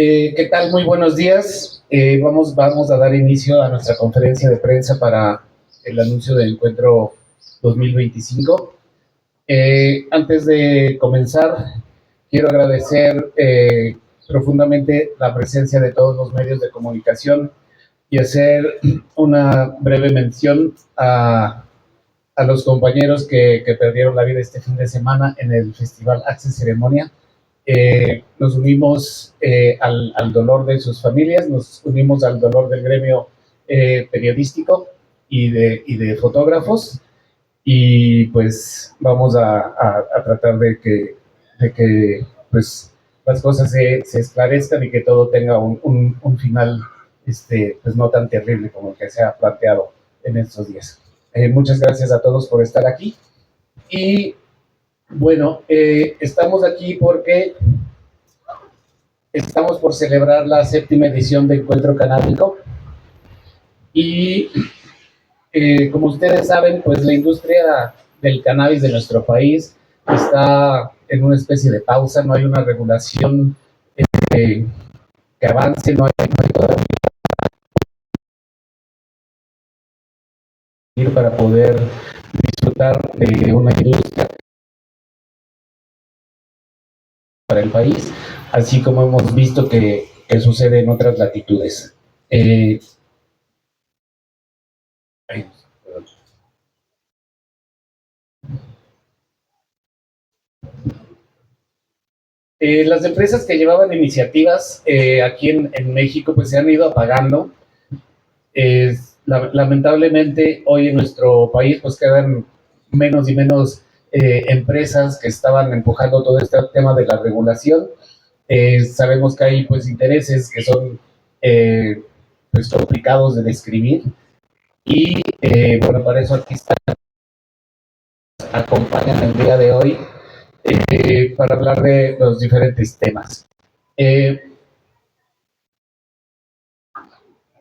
¿Qué tal? Muy buenos días. Vamos a dar inicio a nuestra conferencia de prensa para el anuncio del encuentro 2025. Antes de comenzar, quiero agradecer profundamente la presencia de todos los medios de comunicación y hacer una breve mención a los compañeros que perdieron la vida este fin de semana en el Festival Access Ceremonia. Nos unimos al dolor de sus familias, nos unimos al dolor del gremio periodístico y de fotógrafos, y pues vamos a tratar de que pues las cosas se esclarezcan y que todo tenga un final pues no tan terrible como el que se ha planteado en estos días. Muchas gracias a todos por estar aquí. Y bueno, estamos aquí porque estamos por celebrar la 7ª edición de Encuentro Canábico y como ustedes saben, pues la industria del cannabis de nuestro país está en una especie de pausa, no hay una regulación que avance, no hay todavía para poder disfrutar de una industria para el país, así como hemos visto que sucede en otras latitudes. Eh, las empresas que llevaban iniciativas aquí en México pues se han ido apagando. Lamentablemente hoy en nuestro país pues quedan menos y menos empresas que estaban empujando todo este tema de la regulación. Sabemos que hay pues intereses que son pues complicados de describir y bueno, para eso aquí están, acompañan el día de hoy para hablar de los diferentes temas. Eh,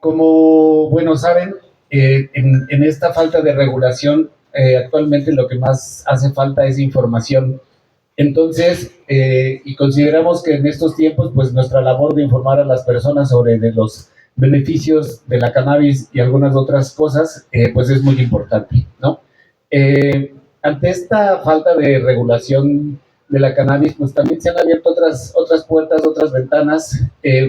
Como bueno saben, en esta falta de regulación, actualmente lo que más hace falta es información. Entonces, y consideramos que en estos tiempos, pues nuestra labor de informar a las personas sobre de los beneficios de la cannabis y algunas otras cosas, pues es muy importante, ¿no? Ante esta falta de regulación de la cannabis, pues también se han abierto otras puertas, otras ventanas.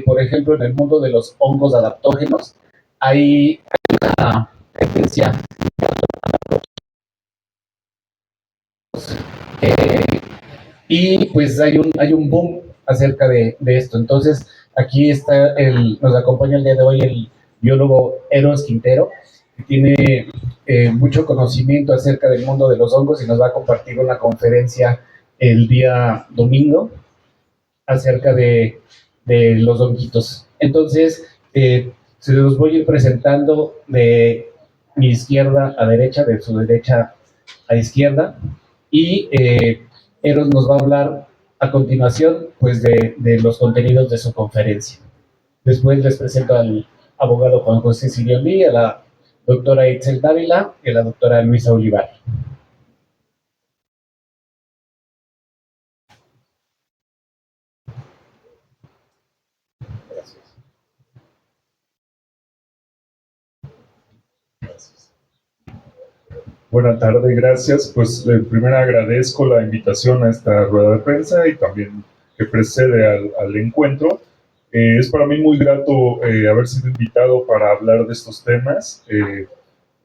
Por ejemplo, en el mundo de los hongos adaptógenos, hay una tendencia eh, y pues hay un boom acerca de esto. Entonces, aquí nos acompaña el día de hoy el biólogo Eros Quintero, que tiene mucho conocimiento acerca del mundo de los hongos y nos va a compartir una conferencia el día domingo acerca de los honguitos. Entonces, se los voy a ir presentando de mi izquierda a derecha, de su derecha a izquierda, y Eros nos va a hablar a continuación pues de los contenidos de su conferencia. Después les presento al abogado Juan José Siriolí, a la doctora Itzel Dávila y a la doctora Luisa Olivar. Gracias. Gracias. Buenas tardes, gracias. Pues primero agradezco la invitación a esta rueda de prensa y también que precede al encuentro. Es para mí muy grato haber sido invitado para hablar de estos temas.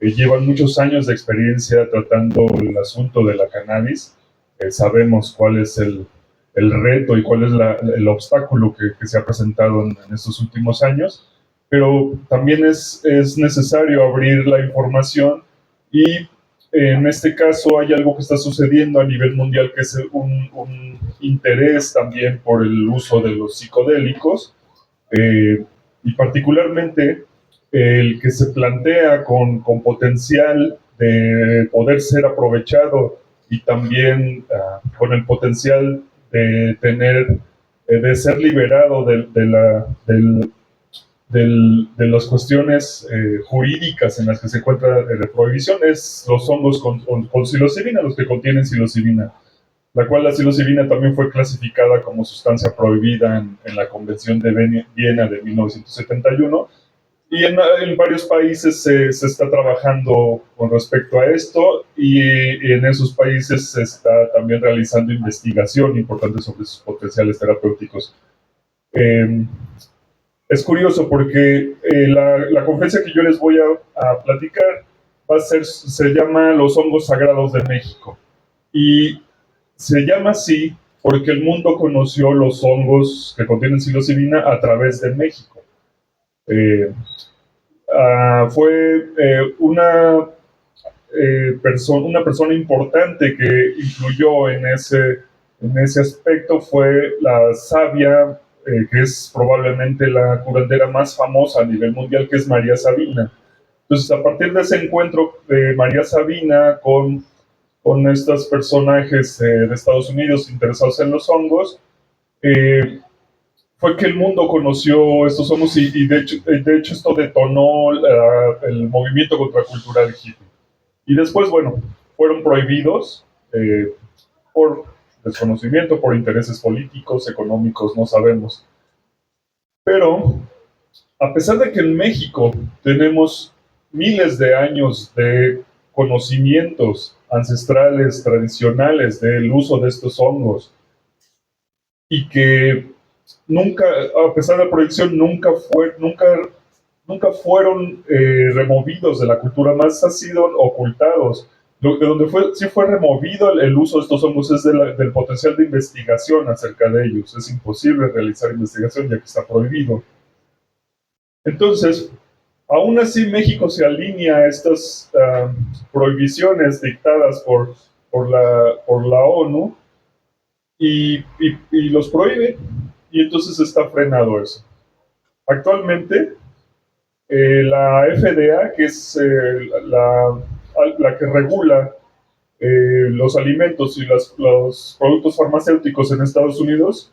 Llevan muchos años de experiencia tratando el asunto de la cannabis. Sabemos cuál es el reto y cuál es el obstáculo que se ha presentado en estos últimos años, pero también es necesario abrir la información y en este caso hay algo que está sucediendo a nivel mundial que es un interés también por el uso de los psicodélicos y particularmente el que se plantea con potencial de poder ser aprovechado y también con el potencial de tener, de ser liberado de las cuestiones jurídicas en las que se encuentra la prohibición, es los hongos con psilocibina, los que contienen psilocibina. la cual la psilocibina también fue clasificada como sustancia prohibida en la Convención de Viena de 1971. Y en varios países se está trabajando con respecto a esto y en esos países se está también realizando investigación importante sobre sus potenciales terapéuticos. Eh, es curioso porque la conferencia que yo les voy a platicar se llama Los hongos sagrados de México. Y se llama así porque el mundo conoció los hongos que contienen psilocibina a través de México. Eh, Fue una persona importante que influyó en ese aspecto, fue la sabia, que es probablemente la curandera más famosa a nivel mundial, que es María Sabina. Entonces, a partir de ese encuentro de María Sabina con estos personajes de Estados Unidos interesados en los hongos, eh, fue que el mundo conoció estos hongos y de hecho esto detonó el movimiento contracultural hippie. Y después, bueno, fueron prohibidos por desconocimiento, por intereses políticos, económicos, no sabemos. Pero, a pesar de que en México tenemos miles de años de conocimientos ancestrales, tradicionales del uso de estos hongos, y que nunca, a pesar de la prohibición, nunca fueron removidos de la cultura, más han sido ocultados. De donde sí fue removido el uso de estos hongos es del potencial de investigación acerca de ellos. Es imposible realizar investigación ya que está prohibido. Entonces, aún así México se alinea a estas prohibiciones dictadas por la ONU y los prohíbe, y entonces está frenado eso. Actualmente, la FDA, que es la que regula los alimentos y los productos farmacéuticos en Estados Unidos,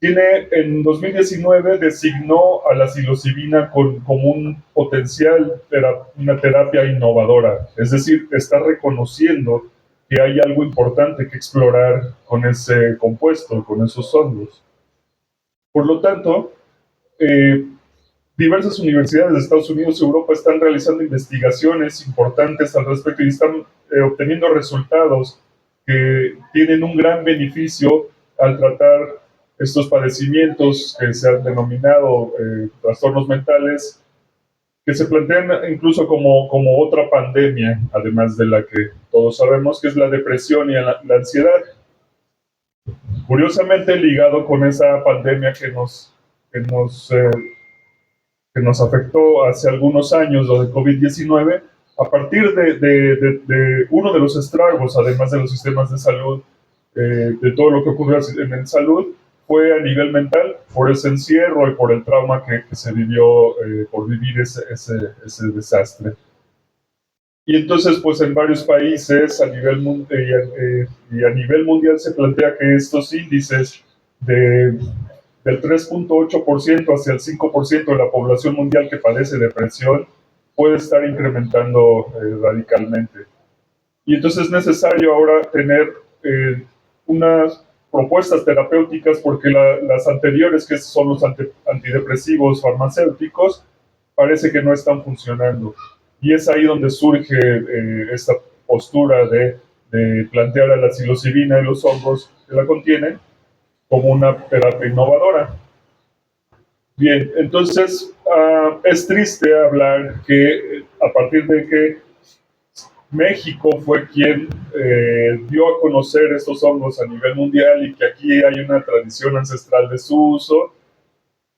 en 2019 designó a la psilocibina como un potencial, una terapia innovadora. Es decir, está reconociendo que hay algo importante que explorar con ese compuesto, con esos hongos. Por lo tanto, eh, diversas universidades de Estados Unidos y Europa están realizando investigaciones importantes al respecto y están obteniendo resultados que tienen un gran beneficio al tratar estos padecimientos que se han denominado trastornos mentales, que se plantean incluso como otra pandemia, además de la que todos sabemos, que es la depresión y la ansiedad. Curiosamente ligado con esa pandemia que nos que nos afectó hace algunos años, lo de COVID-19, a partir de uno de los estragos, además de los sistemas de salud, de todo lo que ocurrió en salud, fue a nivel mental, por ese encierro y por el trauma que se vivió por vivir ese desastre. Y entonces, pues en varios países y a nivel mundial se plantea que estos índices del 3.8% hacia el 5% de la población mundial que padece depresión puede estar incrementando radicalmente. Y entonces es necesario ahora tener unas propuestas terapéuticas porque las anteriores, que son los antidepresivos farmacéuticos, parece que no están funcionando. Y es ahí donde surge esta postura de plantear a la psilocibina y los hongos que la contienen como una terapia innovadora. Bien, entonces es triste hablar que a partir de que México fue quien dio a conocer estos hongos a nivel mundial y que aquí hay una tradición ancestral de su uso,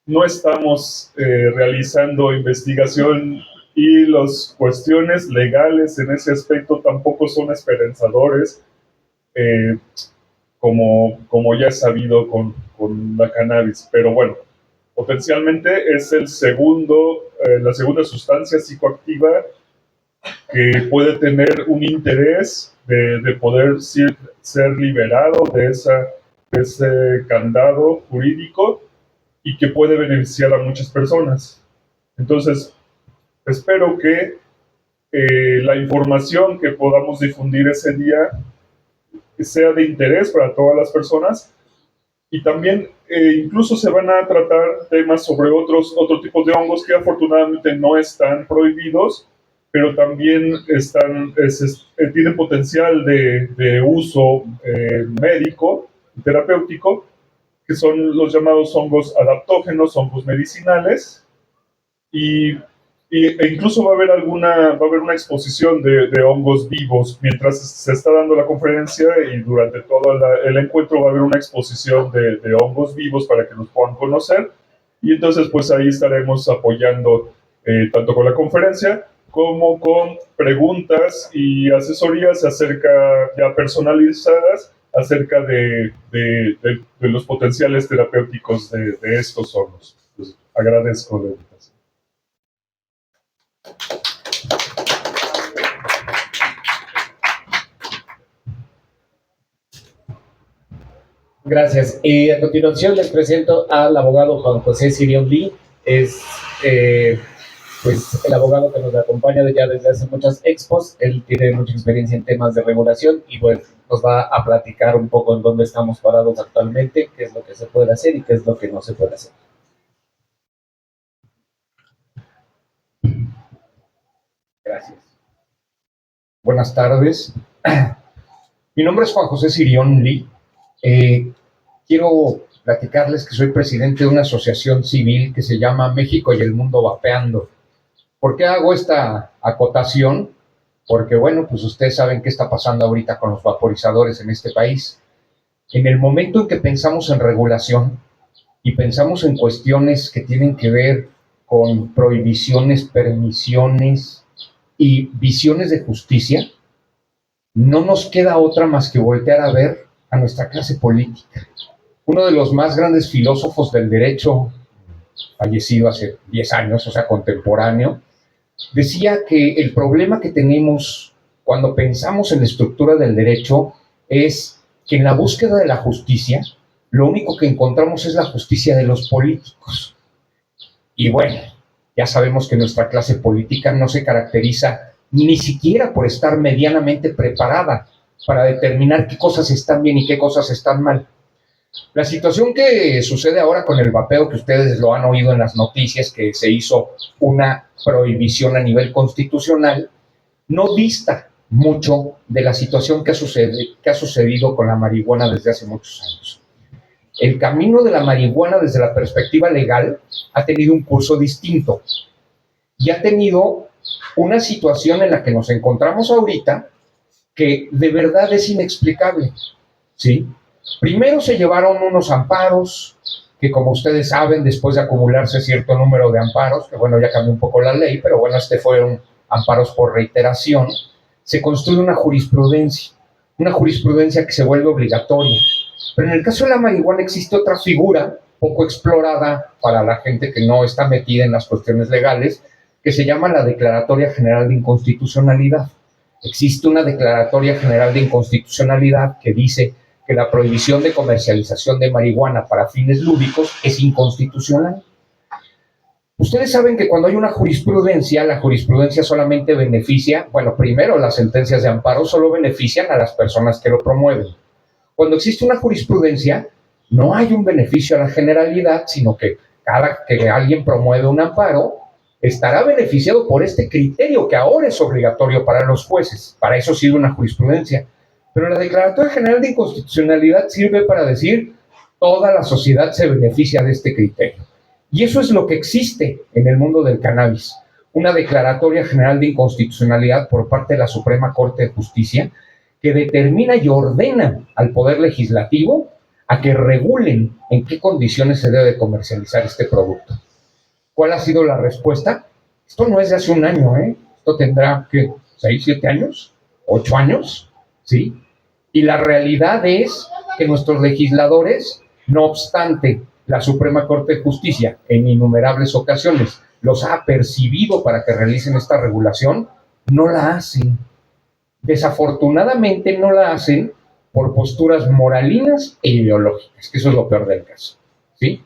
no estamos realizando investigación y las cuestiones legales en ese aspecto tampoco son esperanzadores, eh, como ya es sabido con la cannabis. Pero bueno, potencialmente es la segunda sustancia psicoactiva que puede tener un interés de poder ser liberado de ese candado jurídico y que puede beneficiar a muchas personas. Entonces, espero que la información que podamos difundir ese día sea de interés para todas las personas. Y también incluso se van a tratar temas sobre otros tipos de hongos que afortunadamente no están prohibidos, pero también tienen potencial de uso médico, terapéutico, que son los llamados hongos adaptógenos, hongos medicinales, y incluso va a haber una exposición de hongos vivos mientras se está dando la conferencia, y durante todo el encuentro va a haber una exposición de hongos vivos para que los puedan conocer, y entonces pues ahí estaremos apoyando tanto con la conferencia como con preguntas y asesorías ya personalizadas acerca de los potenciales terapéuticos de estos hongos. Pues, agradezco la invitación. Gracias. Y a continuación les presento al abogado Juan José Sirión Lee. Es pues el abogado que nos acompaña ya desde hace muchas expos. Él tiene mucha experiencia en temas de regulación y pues nos va a platicar un poco en dónde estamos parados actualmente, qué es lo que se puede hacer y qué es lo que no se puede hacer. Gracias. Buenas tardes. Mi nombre es Juan José Sirión Lee. Quiero platicarles que soy presidente de una asociación civil que se llama México y el Mundo Vapeando. ¿Por qué hago esta acotación? Porque, bueno, pues ustedes saben qué está pasando ahorita con los vaporizadores en este país. En el momento en que pensamos en regulación y pensamos en cuestiones que tienen que ver con prohibiciones, permisiones y visiones de justicia, no nos queda otra más que voltear a ver a nuestra clase política. Uno de los más grandes filósofos del derecho, fallecido hace 10 años, o sea, contemporáneo, decía que el problema que tenemos cuando pensamos en la estructura del derecho es que en la búsqueda de la justicia, lo único que encontramos es la justicia de los políticos. Y bueno, ya sabemos que nuestra clase política no se caracteriza ni siquiera por estar medianamente preparada para determinar qué cosas están bien y qué cosas están mal. La situación que sucede ahora con el vapeo, que ustedes lo han oído en las noticias, que se hizo una prohibición a nivel constitucional, no dista mucho de la situación que ha sucedido con la marihuana desde hace muchos años. El camino de la marihuana desde la perspectiva legal ha tenido un curso distinto y ha tenido una situación en la que nos encontramos ahorita que de verdad es inexplicable, ¿sí? Primero se llevaron unos amparos que, como ustedes saben, después de acumularse cierto número de amparos, que bueno, ya cambió un poco la ley, pero bueno, fueron amparos por reiteración, se construye una jurisprudencia que se vuelve obligatoria. Pero en el caso de la marihuana existe otra figura poco explorada para la gente que no está metida en las cuestiones legales, que se llama la Declaratoria General de Inconstitucionalidad. Existe una Declaratoria General de Inconstitucionalidad que dice que la prohibición de comercialización de marihuana para fines lúdicos es inconstitucional. Ustedes saben que cuando hay una jurisprudencia, la jurisprudencia solamente beneficia, bueno, primero las sentencias de amparo solo benefician a las personas que lo promueven. Cuando existe una jurisprudencia, no hay un beneficio a la generalidad, sino que cada que alguien promueve un amparo, estará beneficiado por este criterio que ahora es obligatorio para los jueces. Para eso sirve una jurisprudencia. Pero la Declaratoria General de Inconstitucionalidad sirve para decir toda la sociedad se beneficia de este criterio. Y eso es lo que existe en el mundo del cannabis. Una Declaratoria General de Inconstitucionalidad por parte de la Suprema Corte de Justicia que determina y ordena al Poder Legislativo a que regulen en qué condiciones se debe comercializar este producto. ¿Cuál ha sido la respuesta? Esto no es de hace un año, ¿eh? Esto tendrá, ¿qué? ¿6, 7 años? ¿8 años? ¿Sí? Y la realidad es que nuestros legisladores, no obstante la Suprema Corte de Justicia en innumerables ocasiones los ha percibido para que realicen esta regulación, no la hacen. Desafortunadamente no la hacen por posturas moralinas e ideológicas, que eso es lo peor del caso, ¿sí?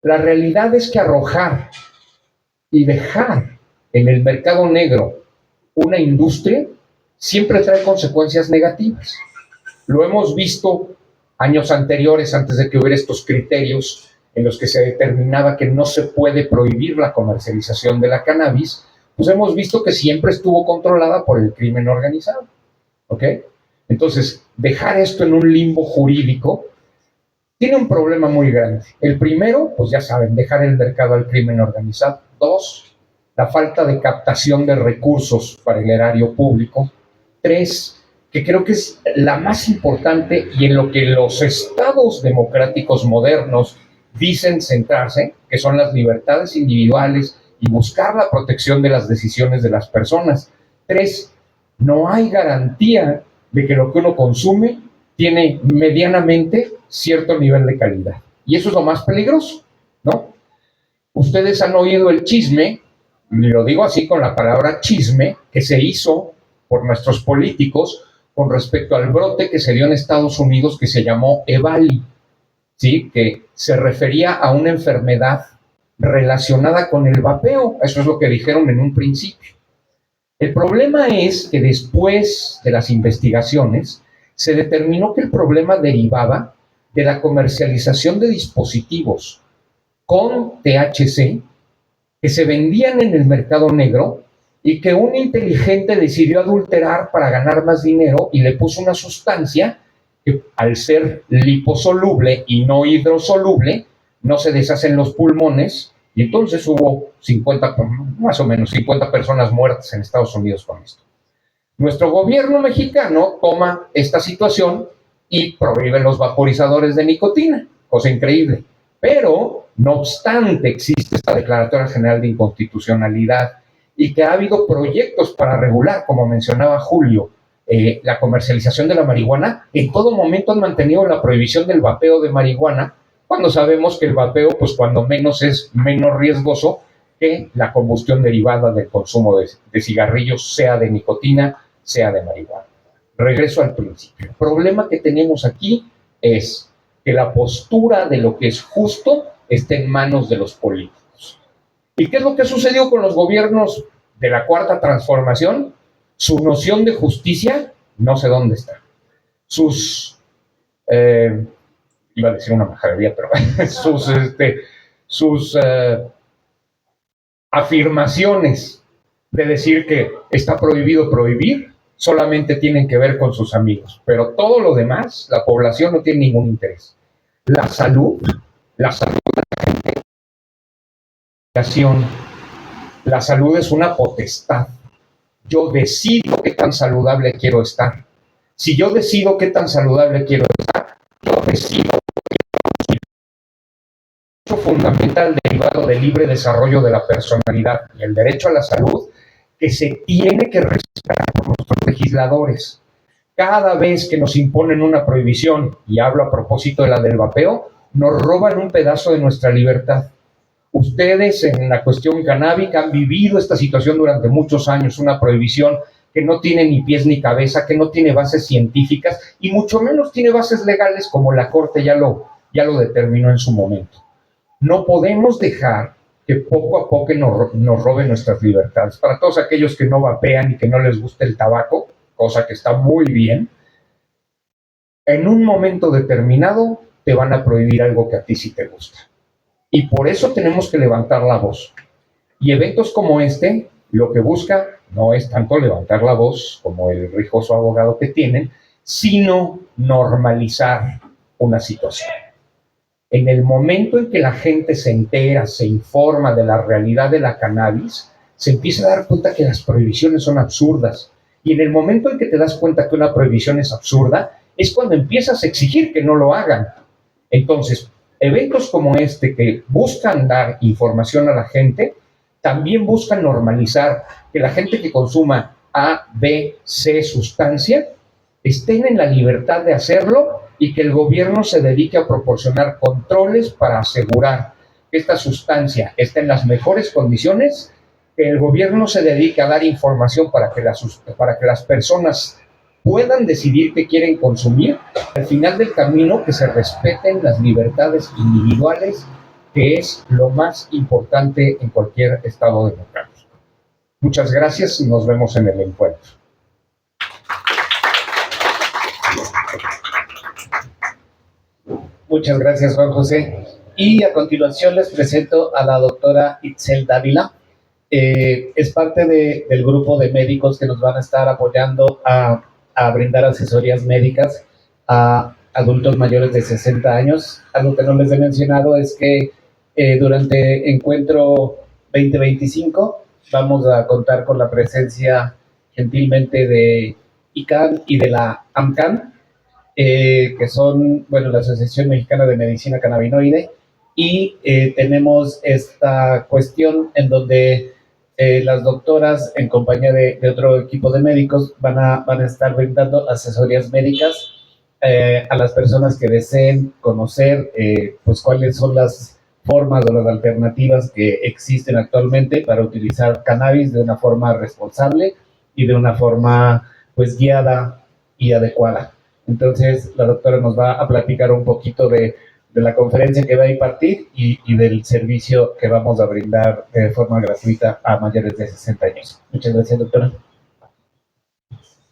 La realidad es que arrojar y dejar en el mercado negro una industria siempre trae consecuencias negativas. Lo hemos visto años anteriores, antes de que hubiera estos criterios en los que se determinaba que no se puede prohibir la comercialización de la cannabis, pues hemos visto que siempre estuvo controlada por el crimen organizado. ¿Ok? Entonces, dejar esto en un limbo jurídico tiene un problema muy grande. El primero, pues ya saben, dejar el mercado al crimen organizado. Dos, la falta de captación de recursos para el erario público. Tres, que creo que es la más importante y en lo que los estados democráticos modernos dicen centrarse, que son las libertades individuales y buscar la protección de las decisiones de las personas. Tres, no hay garantía de que lo que uno consume tiene medianamente cierto nivel de calidad. Y eso es lo más peligroso, ¿no? Ustedes han oído el chisme, y lo digo así con la palabra chisme, que se hizo por nuestros políticos con respecto al brote que se dio en Estados Unidos que se llamó EVALI, ¿sí? Que se refería a una enfermedad relacionada con el vapeo. Eso es lo que dijeron en un principio. El problema es que después de las investigaciones se determinó que el problema derivaba de la comercialización de dispositivos con THC que se vendían en el mercado negro y que un inteligente decidió adulterar para ganar más dinero y le puso una sustancia que, al ser liposoluble y no hidrosoluble, no se deshace en los pulmones, y entonces hubo 50, más o menos 50 personas muertas en Estados Unidos con esto. Nuestro gobierno mexicano toma esta situación y prohíbe los vaporizadores de nicotina, cosa increíble. Pero, no obstante, existe esta Declaratoria General de Inconstitucionalidad y que ha habido proyectos para regular, como mencionaba Julio, la comercialización de la marihuana. En todo momento han mantenido la prohibición del vapeo de marihuana, cuando sabemos que el vapeo, pues cuando menos es menos riesgoso que la combustión derivada del consumo de cigarrillos, sea de nicotina, sea de marihuana. Regreso al principio. El problema que tenemos aquí es que la postura de lo que es justo está en manos de los políticos. ¿Y qué es lo que sucedió con los gobiernos de la Cuarta Transformación? Su noción de justicia, no sé dónde está. Iba a decir una majadería, pero sus afirmaciones de decir que está prohibido prohibir, solamente tienen que ver con sus amigos, pero todo lo demás, la población no tiene ningún interés. La salud de la gente, la salud es una potestad. Yo decido qué tan saludable quiero estar. Si yo decido qué tan saludable quiero estar, yo decido el derecho fundamental derivado del libre desarrollo de la personalidad y el derecho a la salud que se tiene que respetar por nuestros legisladores. Cada vez que nos imponen una prohibición, y hablo a propósito de la del vapeo, nos roban un pedazo de nuestra libertad. Ustedes en la cuestión canábica han vivido esta situación durante muchos años, una prohibición que no tiene ni pies ni cabeza, que no tiene bases científicas y mucho menos tiene bases legales, como la Corte ya lo determinó en su momento. No podemos dejar que poco a poco nos roben nuestras libertades. Para todos aquellos que no vapean y que no les gusta el tabaco, cosa que está muy bien, en un momento determinado te van a prohibir algo que a ti sí te gusta. Y por eso tenemos que levantar la voz. Y eventos como este, lo que busca no es tanto levantar la voz, como el rijoso abogado que tienen, sino normalizar una situación. En el momento en que la gente se entera, se informa de la realidad de la cannabis, se empieza a dar cuenta que las prohibiciones son absurdas. Y en el momento en que te das cuenta que una prohibición es absurda, es cuando empiezas a exigir que no lo hagan. Entonces, eventos como este que buscan dar información a la gente, también buscan normalizar que la gente que consuma A, B, C sustancia estén en la libertad de hacerlo y que el gobierno se dedique a proporcionar controles para asegurar que esta sustancia esté en las mejores condiciones, que el gobierno se dedique a dar información para que las personas puedan decidir qué quieren consumir. Al final del camino, que se respeten las libertades individuales, que es lo más importante en cualquier estado democrático. Muchas gracias y nos vemos en el encuentro. Muchas gracias, Juan José. Y a continuación les presento a la doctora Itzel Dávila. Es parte del grupo de médicos que nos van a estar apoyando a brindar asesorías médicas a adultos mayores de 60 años. Algo que no les he mencionado es que durante Encuentro 2025 vamos a contar con la presencia gentilmente de ICANN y de la AMCAN, que son, bueno, la Asociación Mexicana de Medicina Cannabinoide, y tenemos esta cuestión en donde las doctoras, en compañía de otro equipo de médicos, van a estar brindando asesorías médicas a las personas que deseen conocer pues cuáles son las formas o las alternativas que existen actualmente para utilizar cannabis de una forma responsable y de una forma pues guiada y adecuada. Entonces la doctora nos va a platicar un poquito de la conferencia que va a impartir y del servicio que vamos a brindar de forma gratuita a mayores de 60 años. Muchas gracias, doctora.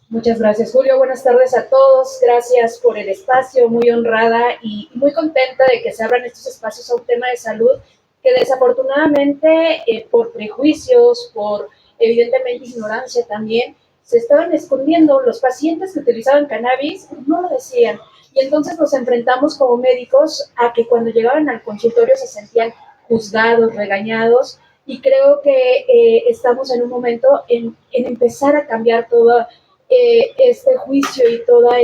Muchas gracias, Julio. Buenas tardes a todos. Gracias por el espacio. Muy honrada y muy contenta de que se abran estos espacios a un tema de salud que desafortunadamente por prejuicios, por evidentemente ignorancia también, se estaban escondiendo. Los pacientes que utilizaban cannabis no lo decían. Y entonces nos enfrentamos como médicos a que cuando llegaban al consultorio se sentían juzgados, regañados. Y creo que estamos en un momento en empezar a cambiar todo este juicio y toda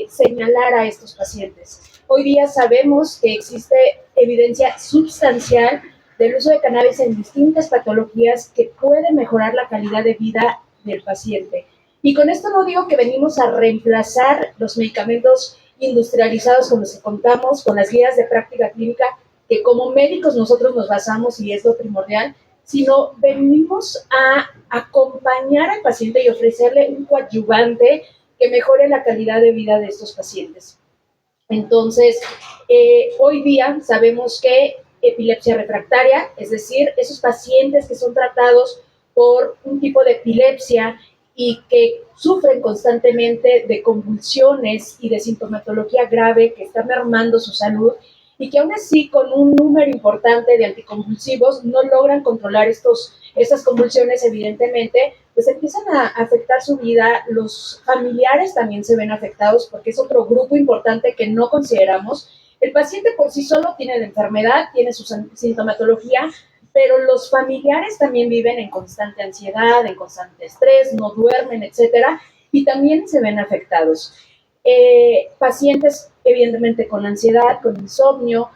señalar a estos pacientes. Hoy día sabemos que existe evidencia sustancial del uso de cannabis en distintas patologías que puede mejorar la calidad de vida del paciente. Y con esto no digo que venimos a reemplazar los medicamentos industrializados con los que contamos, con las guías de práctica clínica, que como médicos nosotros nos basamos y es lo primordial, sino venimos a acompañar al paciente y ofrecerle un coadyuvante que mejore la calidad de vida de estos pacientes. Entonces, hoy día sabemos que epilepsia refractaria, es decir, esos pacientes que son tratados por un tipo de epilepsia y que sufren constantemente de convulsiones y de sintomatología grave que está mermando su salud, y que aún así con un número importante de anticonvulsivos no logran controlar estas convulsiones, evidentemente, pues empiezan a afectar su vida. Los familiares también se ven afectados porque es otro grupo importante que no consideramos. El paciente por sí solo tiene la enfermedad, tiene su sintomatología, pero los familiares también viven en constante ansiedad, en constante estrés, no duermen, etcétera, y también se ven afectados. Pacientes evidentemente con ansiedad, con insomnio,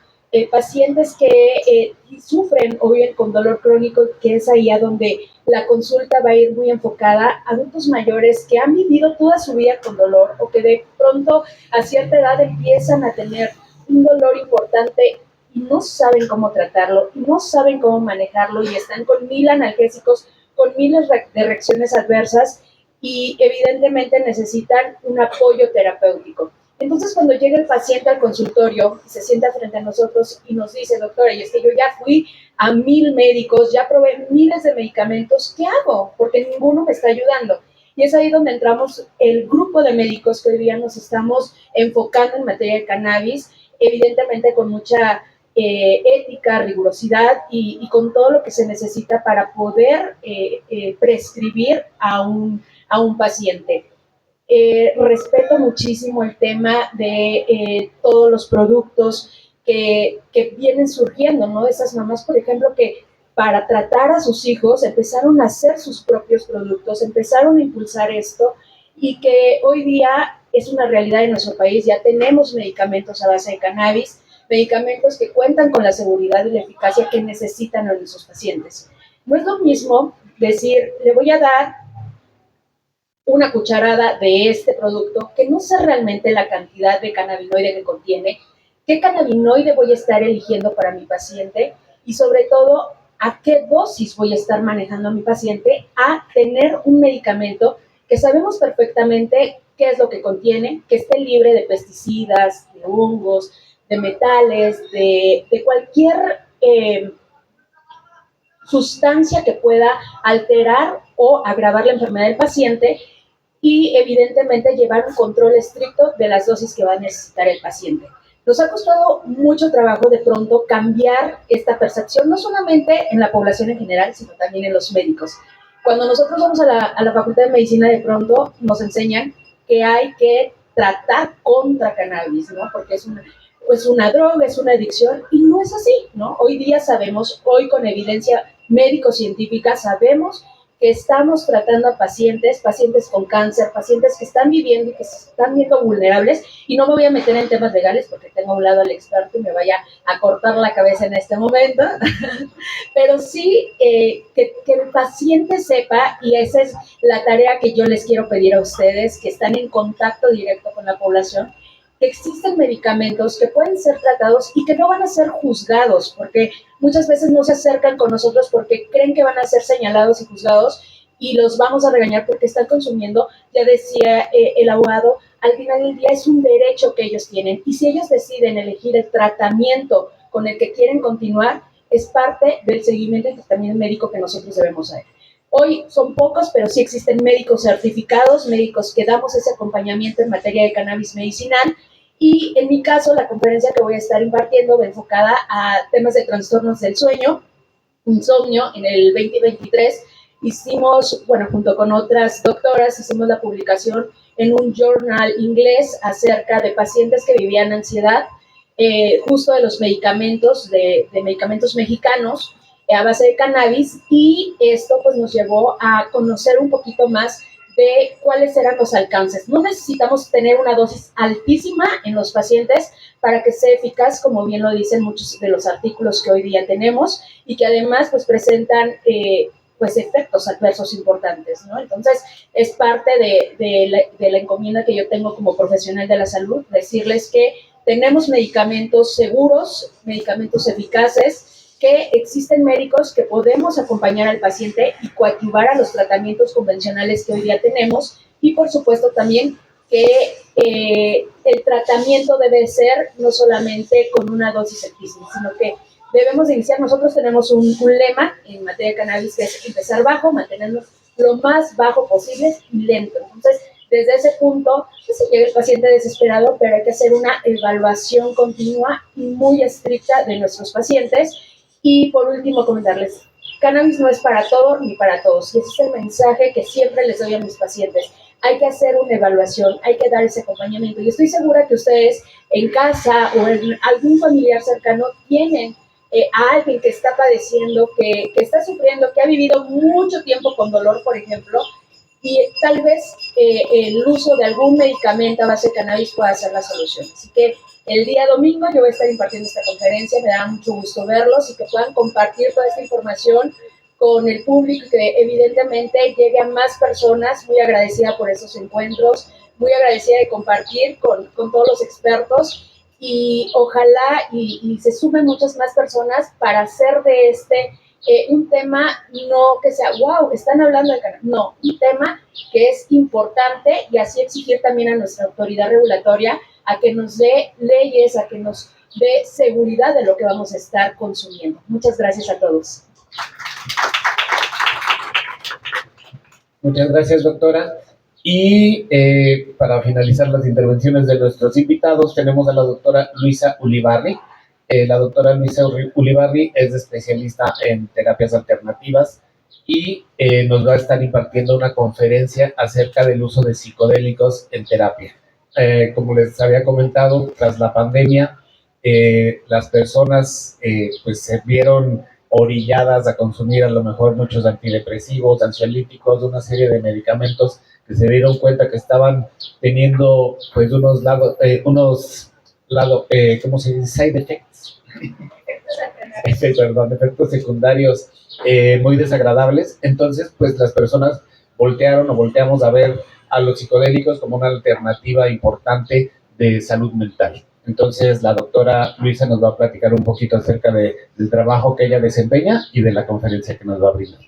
pacientes que sufren o viven con dolor crónico, que es ahí a donde la consulta va a ir muy enfocada. Adultos mayores que han vivido toda su vida con dolor o que de pronto a cierta edad empiezan a tener un dolor importante y no saben cómo tratarlo, no saben cómo manejarlo y están con 1000 analgésicos, con miles de reacciones adversas y evidentemente necesitan un apoyo terapéutico. Entonces, cuando llega el paciente al consultorio, se sienta frente a nosotros y nos dice, doctora, y es que yo ya fui a 1000 médicos, ya probé miles de medicamentos, ¿qué hago? Porque ninguno me está ayudando. Y es ahí donde entramos el grupo de médicos que hoy día nos estamos enfocando en materia de cannabis, evidentemente con mucha ética, rigurosidad y con todo lo que se necesita para poder prescribir a un paciente. Respeto muchísimo el tema de todos los productos que vienen surgiendo, ¿no? Esas mamás, por ejemplo, que para tratar a sus hijos empezaron a hacer sus propios productos, empezaron a impulsar esto y que hoy día es una realidad en nuestro país. Ya tenemos medicamentos a base de cannabis, medicamentos que cuentan con la seguridad y la eficacia que necesitan a nuestros pacientes. No es lo mismo decir, le voy a dar una cucharada de este producto que no sé realmente la cantidad de cannabinoide que contiene, qué cannabinoide voy a estar eligiendo para mi paciente y sobre todo a qué dosis voy a estar manejando a mi paciente, a tener un medicamento que sabemos perfectamente qué es lo que contiene, que esté libre de pesticidas, de hongos, de metales, de cualquier sustancia que pueda alterar o agravar la enfermedad del paciente y evidentemente llevar un control estricto de las dosis que va a necesitar el paciente. Nos ha costado mucho trabajo de pronto cambiar esta percepción, no solamente en la población en general, sino también en los médicos. Cuando nosotros vamos a la Facultad de Medicina, de pronto nos enseñan que hay que tratar contra cannabis, ¿no? Porque es una droga, es una adicción, y no es así, ¿no? Hoy día sabemos, hoy con evidencia médico-científica, sabemos que estamos tratando a pacientes con cáncer, pacientes que están viviendo y que se están viendo vulnerables, y no me voy a meter en temas legales porque tengo a un lado al experto y me vaya a cortar la cabeza en este momento, pero sí que el paciente sepa, y esa es la tarea que yo les quiero pedir a ustedes, que están en contacto directo con la población, que existen medicamentos que pueden ser tratados y que no van a ser juzgados, porque muchas veces no se acercan con nosotros porque creen que van a ser señalados y juzgados y los vamos a regañar porque están consumiendo. Ya decía el abogado, al final del día es un derecho que ellos tienen, y si ellos deciden elegir el tratamiento con el que quieren continuar, es parte del seguimiento y tratamiento médico que nosotros debemos hacer. Hoy son pocos, pero sí existen médicos certificados, médicos que damos ese acompañamiento en materia de cannabis medicinal. Y en mi caso, la conferencia que voy a estar impartiendo va enfocada a temas de trastornos del sueño, insomnio. En el 2023 hicimos, bueno, junto con otras doctoras, hicimos la publicación en un journal inglés acerca de pacientes que vivían ansiedad, justo de los medicamentos, de medicamentos mexicanos a base de cannabis, y esto pues nos llevó a conocer un poquito más de cuáles eran los alcances. No necesitamos tener una dosis altísima en los pacientes para que sea eficaz, como bien lo dicen muchos de los artículos que hoy día tenemos, y que además pues presentan pues efectos adversos importantes, ¿no? Entonces, es parte de la encomienda que yo tengo como profesional de la salud, decirles que tenemos medicamentos seguros, medicamentos eficaces, que existen médicos que podemos acompañar al paciente y coadyuvar a los tratamientos convencionales que hoy día tenemos, y por supuesto también que el tratamiento debe ser no solamente con una dosis altísima, sino que debemos iniciar. Nosotros tenemos un lema en materia de cannabis que es empezar bajo, mantenernos lo más bajo posible y lento. Entonces, desde ese punto, pues se llega el paciente desesperado, pero hay que hacer una evaluación continua y muy estricta de nuestros pacientes. Y por último, comentarles, cannabis no es para todo ni para todos, y ese es el mensaje que siempre les doy a mis pacientes. Hay que hacer una evaluación, hay que dar ese acompañamiento, y estoy segura que ustedes en casa o en algún familiar cercano tienen a alguien que está padeciendo, que está sufriendo, que ha vivido mucho tiempo con dolor, por ejemplo, y tal vez el uso de algún medicamento a base de cannabis pueda ser la solución. Así que el día domingo yo voy a estar impartiendo esta conferencia, me da mucho gusto verlos y que puedan compartir toda esta información con el público y que evidentemente llegue a más personas. Muy agradecida por esos encuentros, muy agradecida de compartir con todos los expertos, y ojalá y se sumen muchas más personas para hacer de este un tema no que sea, wow, están hablando de cannabis, no, un tema que es importante, y así exigir también a nuestra autoridad regulatoria a que nos dé leyes, a que nos dé seguridad de lo que vamos a estar consumiendo. Muchas gracias a todos. Muchas gracias, doctora. Y para finalizar las intervenciones de nuestros invitados, tenemos a la doctora Luisa Ulibarri. La doctora Luisa Ulibarri es especialista en terapias alternativas y nos va a estar impartiendo una conferencia acerca del uso de psicodélicos en terapia. Como les había comentado, tras la pandemia, las personas pues se vieron orilladas a consumir a lo mejor muchos antidepresivos, ansiolíticos, una serie de medicamentos que se dieron cuenta que estaban teniendo pues ¿cómo se dice? Side effects. Perdón, efectos secundarios muy desagradables. Entonces, pues las personas volteamos a ver a los psicodélicos como una alternativa importante de salud mental. Entonces, la doctora Luisa nos va a platicar un poquito acerca del trabajo que ella desempeña y de la conferencia que nos va a brindar.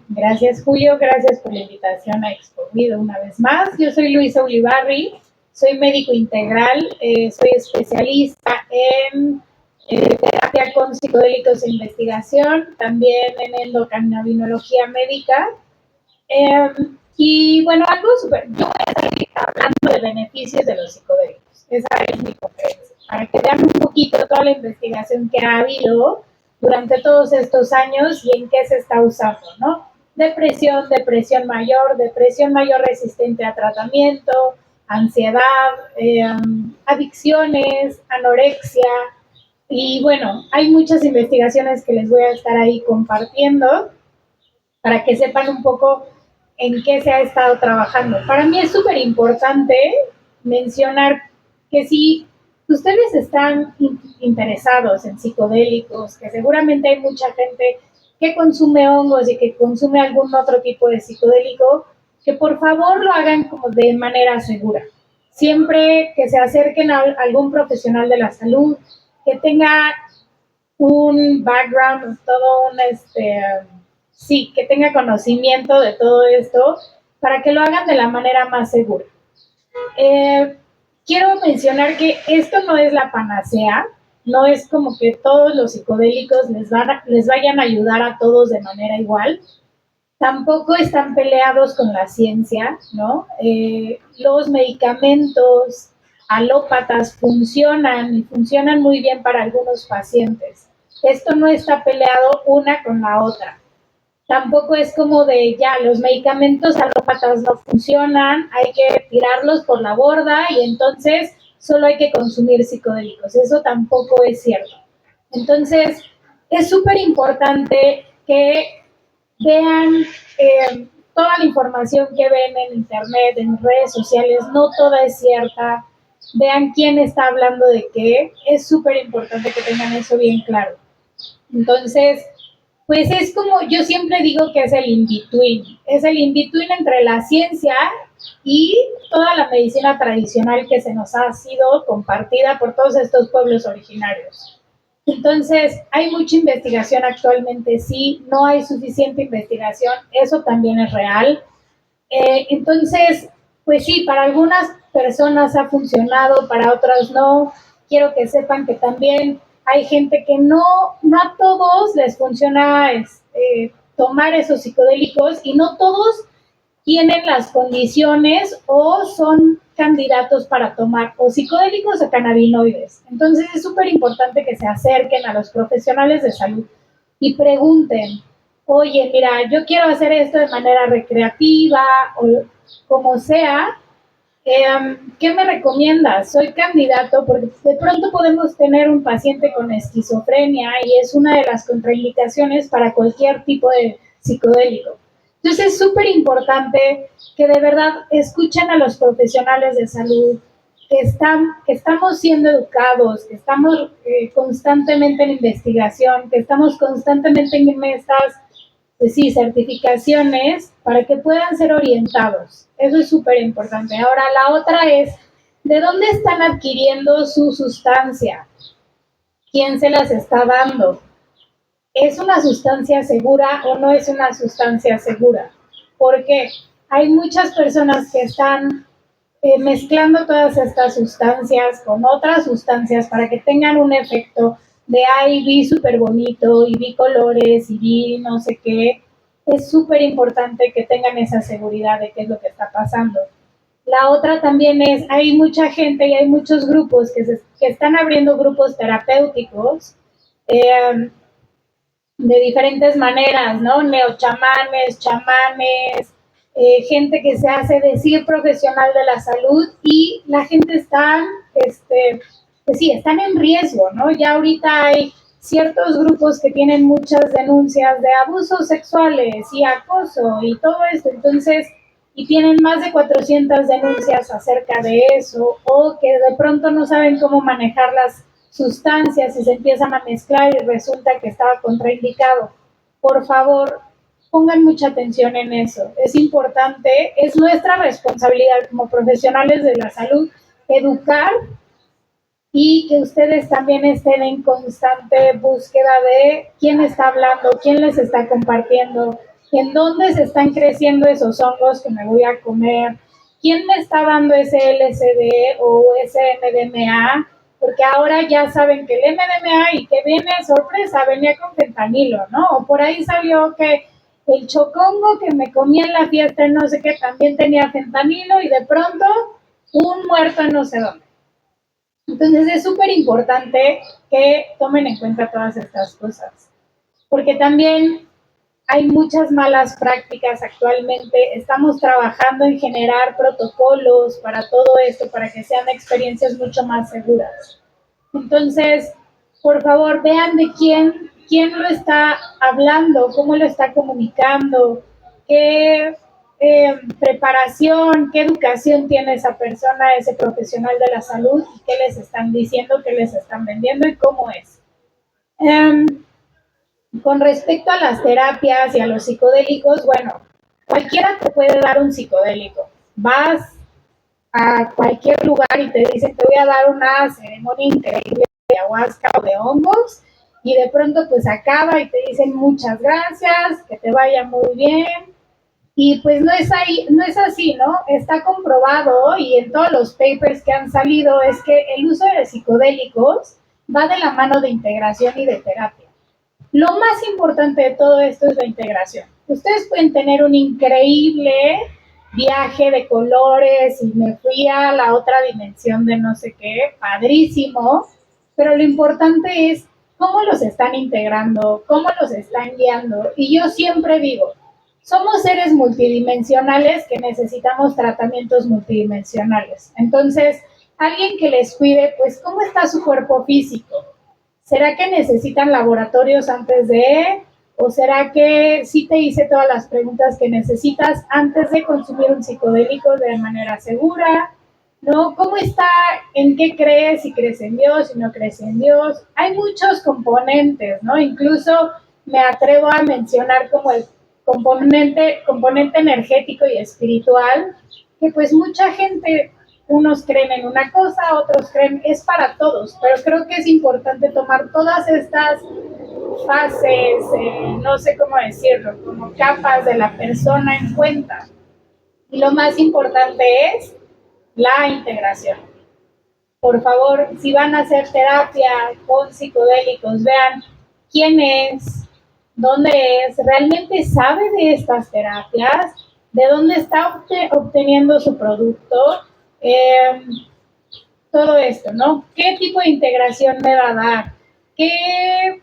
Gracias, Julio. Gracias por la invitación a Expovido una vez más. Yo soy Luisa Ulibarri, soy médico integral, soy especialista en terapia con psicodélicos e investigación, también en endocannabinología médica. Y bueno, yo voy a estar hablando de beneficios de los psicodélicos. esa es mi conferencia, para que vean un poquito toda la investigación que ha habido durante todos estos años y en qué se está usando, ¿no? Depresión depresión mayor resistente a tratamiento, ansiedad, adicciones, anorexia, y bueno, hay muchas investigaciones que les voy a estar ahí compartiendo para que sepan un poco en qué se ha estado trabajando. Para mí es súper importante mencionar que si ustedes están interesados en psicodélicos, que seguramente hay mucha gente que consume hongos y que consume algún otro tipo de psicodélico, que por favor lo hagan como de manera segura. Siempre que se acerquen a algún profesional de la salud, que tenga un background, todo un, sí, que tenga conocimiento de todo esto, para que lo hagan de la manera más segura. Quiero mencionar que esto no es la panacea, no es como que todos los psicodélicos les vayan a ayudar a todos de manera igual. Tampoco están peleados con la ciencia, ¿no? Los medicamentos alópatas funcionan y funcionan muy bien para algunos pacientes. Esto no está peleado una con la otra. Tampoco es como de ya, los medicamentos alópatas no funcionan, hay que tirarlos por la borda y entonces solo hay que consumir psicodélicos. Eso tampoco es cierto. Entonces, es súper importante que vean toda la información que ven en internet, en redes sociales, no toda es cierta. Vean quién está hablando de qué. Es súper importante que tengan eso bien claro. Entonces, pues es como, yo siempre digo que es el in-between. Es el in-between entre la ciencia y toda la medicina tradicional que se nos ha sido compartida por todos estos pueblos originarios. Entonces, hay mucha investigación actualmente, sí, no hay suficiente investigación, eso también es real. Entonces, pues sí, para algunas personas ha funcionado, para otras no. Quiero que sepan que también hay gente que no a todos les funciona tomar esos psicodélicos y no todos tienen las condiciones o son candidatos para tomar o psicodélicos o cannabinoides. Entonces es súper importante que se acerquen a los profesionales de salud y pregunten, oye, mira, yo quiero hacer esto de manera recreativa o como sea, ¿qué me recomiendas? Soy candidato porque de pronto podemos tener un paciente con esquizofrenia y es una de las contraindicaciones para cualquier tipo de psicodélico. Entonces es súper importante que de verdad escuchen a los profesionales de salud, que estamos siendo educados, que estamos constantemente en investigación, que estamos constantemente en estas, pues sí, certificaciones para que puedan ser orientados. Eso es súper importante. Ahora, la otra es, ¿de dónde están adquiriendo su sustancia? ¿Quién se las está dando? ¿Es una sustancia segura o no es una sustancia segura? Porque hay muchas personas que están mezclando todas estas sustancias con otras sustancias para que tengan un efecto de, ay, vi súper bonito y vi colores y vi no sé qué. Es súper importante que tengan esa seguridad de qué es lo que está pasando. La otra también es, hay mucha gente y hay muchos grupos que están abriendo grupos terapéuticos de diferentes maneras, ¿no? Neochamanes, chamanes, gente que se hace decir profesional de la salud y la gente está, pues sí, están en riesgo, ¿no? Ya ahorita hay ciertos grupos que tienen muchas denuncias de abusos sexuales y acoso y todo esto, entonces, y tienen más de 400 denuncias acerca de eso, o que de pronto no saben cómo manejar las sustancias y se empiezan a mezclar y resulta que estaba contraindicado. Por favor, pongan mucha atención en eso. Es importante, es nuestra responsabilidad como profesionales de la salud educar y que ustedes también estén en constante búsqueda de quién está hablando, quién les está compartiendo, en dónde se están creciendo esos hongos que me voy a comer, quién me está dando ese LSD o ese MDMA, porque ahora ya saben que el MDMA y que viene sorpresa, venía con fentanilo, ¿no? O por ahí salió que el chocongo que me comía en la fiesta, no sé qué, también tenía fentanilo y de pronto un muerto en no sé dónde. Entonces es súper importante que tomen en cuenta todas estas cosas, porque también hay muchas malas prácticas actualmente. Estamos trabajando en generar protocolos para todo esto, para que sean experiencias mucho más seguras. Entonces, por favor, vean de quién lo está hablando, cómo lo está comunicando, qué preparación, qué educación tiene esa persona, ese profesional de la salud, y qué les están diciendo, qué les están vendiendo y cómo es. Con respecto a las terapias y a los psicodélicos, bueno, cualquiera te puede dar un psicodélico. Vas a cualquier lugar y te dicen, te voy a dar una ceremonia increíble de ayahuasca o de hongos, y de pronto pues acaba y te dicen muchas gracias, que te vaya muy bien. Y pues no es ahí, no es así, ¿no? Está comprobado, y en todos los papers que han salido, es que el uso de psicodélicos va de la mano de integración y de terapia. Lo más importante de todo esto es la integración. Ustedes pueden tener un increíble viaje de colores y me fui a la otra dimensión de no sé qué, padrísimo, pero lo importante es cómo los están integrando, cómo los están guiando. Y yo siempre digo, somos seres multidimensionales que necesitamos tratamientos multidimensionales. Entonces, alguien que les cuide, pues, ¿cómo está su cuerpo físico? ¿Será que necesitan laboratorios antes de? ¿O será que sí te hice todas las preguntas que necesitas antes de consumir un psicodélico de manera segura? ¿No? ¿Cómo está? ¿En qué crees? Si crees en Dios, si no crees en Dios. Hay muchos componentes, ¿no? Incluso me atrevo a mencionar como el componente energético y espiritual, que pues mucha gente, unos creen en una cosa, otros creen, es para todos, pero creo que es importante tomar todas estas fases, no sé cómo decirlo, como capas de la persona en cuenta. Y lo más importante es la integración. Por favor, si van a hacer terapia con psicodélicos, vean quién es, dónde es, realmente sabe de estas terapias, de dónde está obteniendo su producto, todo esto, ¿no? ¿Qué tipo de integración me va a dar? ¿Qué